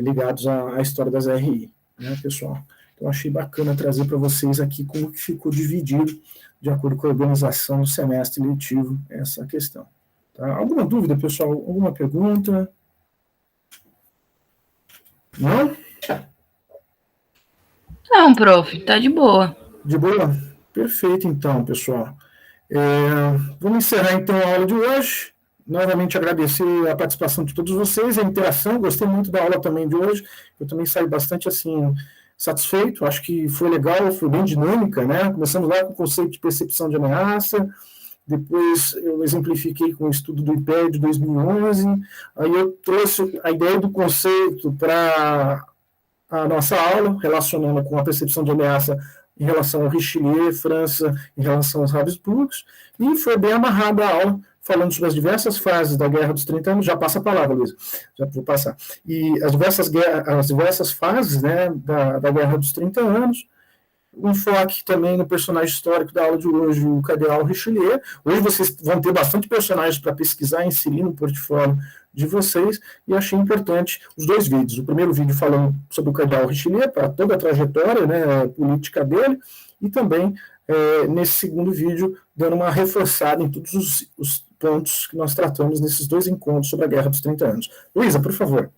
Ligados à história das RI, né, pessoal? Então, achei bacana trazer para vocês aqui como que ficou dividido, de acordo com a organização do semestre letivo, essa questão. Tá? Alguma dúvida, pessoal? Alguma pergunta? Não? Não, prof, tá de boa. De boa? Perfeito, então, pessoal. Vamos encerrar, então, a aula de hoje. Novamente agradecer a participação de todos vocês, a interação. Gostei muito da aula também de hoje. Eu também saí bastante, assim, satisfeito. Acho que foi legal, foi bem dinâmica, né? Começamos lá com o conceito de percepção de ameaça. Depois eu exemplifiquei com o estudo do IPED de 2011, aí eu trouxe a ideia do conceito para a nossa aula, relacionando com a percepção de ameaça em relação ao Richelieu, França, em relação aos Habsburgos, e foi bem amarrada a aula, falando sobre as diversas fases da Guerra dos 30 anos. Já passa a palavra, Luiz, já vou passar. E as diversas fases, né, da Guerra dos 30 anos, um enfoque também no personagem histórico da aula de hoje, o cardeal Richelieu. Hoje vocês vão ter bastante personagens para pesquisar e inserir no portfólio de vocês, e achei importante os dois vídeos. O primeiro vídeo falando sobre o cardeal Richelieu, para toda a trajetória, né, política dele, e também, nesse segundo vídeo, dando uma reforçada em todos os pontos que nós tratamos nesses dois encontros sobre a Guerra dos 30 anos. Luísa, por favor.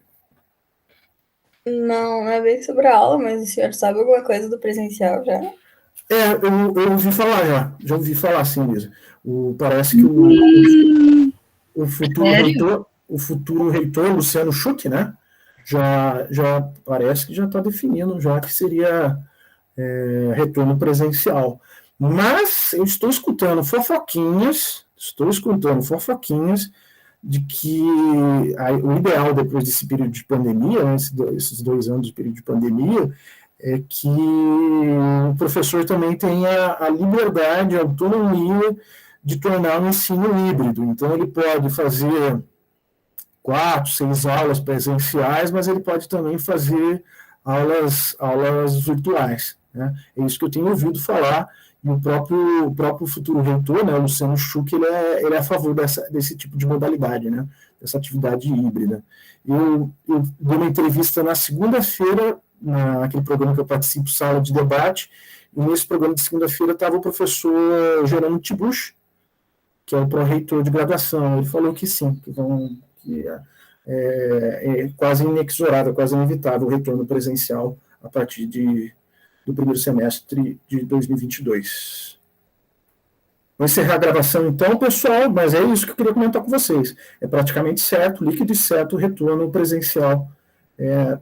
Não é bem sobre a aula, mas o senhor sabe alguma coisa do presencial já? Eu ouvi falar já ouvi falar, sim, Luísa. Parece que o futuro reitor, Luciano Schuch, né, já parece que já está definindo, já que seria retorno presencial. Mas eu estou escutando fofoquinhas de que o ideal depois desse período de pandemia, né, esses 2 anos de período de pandemia, é que o professor também tenha a liberdade, a autonomia de tornar o ensino híbrido. Então, ele pode fazer 4, 6 aulas presenciais, mas ele pode também fazer aulas virtuais, né? É isso que eu tenho ouvido falar. E o próprio futuro reitor, né, o Luciano Schuch, ele é a favor desse tipo de modalidade, né, dessa atividade híbrida. Eu dei uma entrevista na segunda-feira, naquele programa que eu participo, Sala de Debate, e nesse programa de segunda-feira estava o professor Gerônimo Tibuch, que é o pró-reitor de graduação. Ele falou que sim, que é quase inexorável, quase inevitável o retorno presencial a partir do primeiro semestre de 2022. Vou encerrar a gravação então, pessoal, mas é isso que eu queria comentar com vocês. É praticamente certo, líquido e certo, o retorno presencial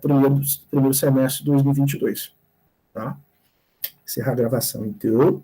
primeiro semestre de 2022. Tá? Encerrar a gravação então.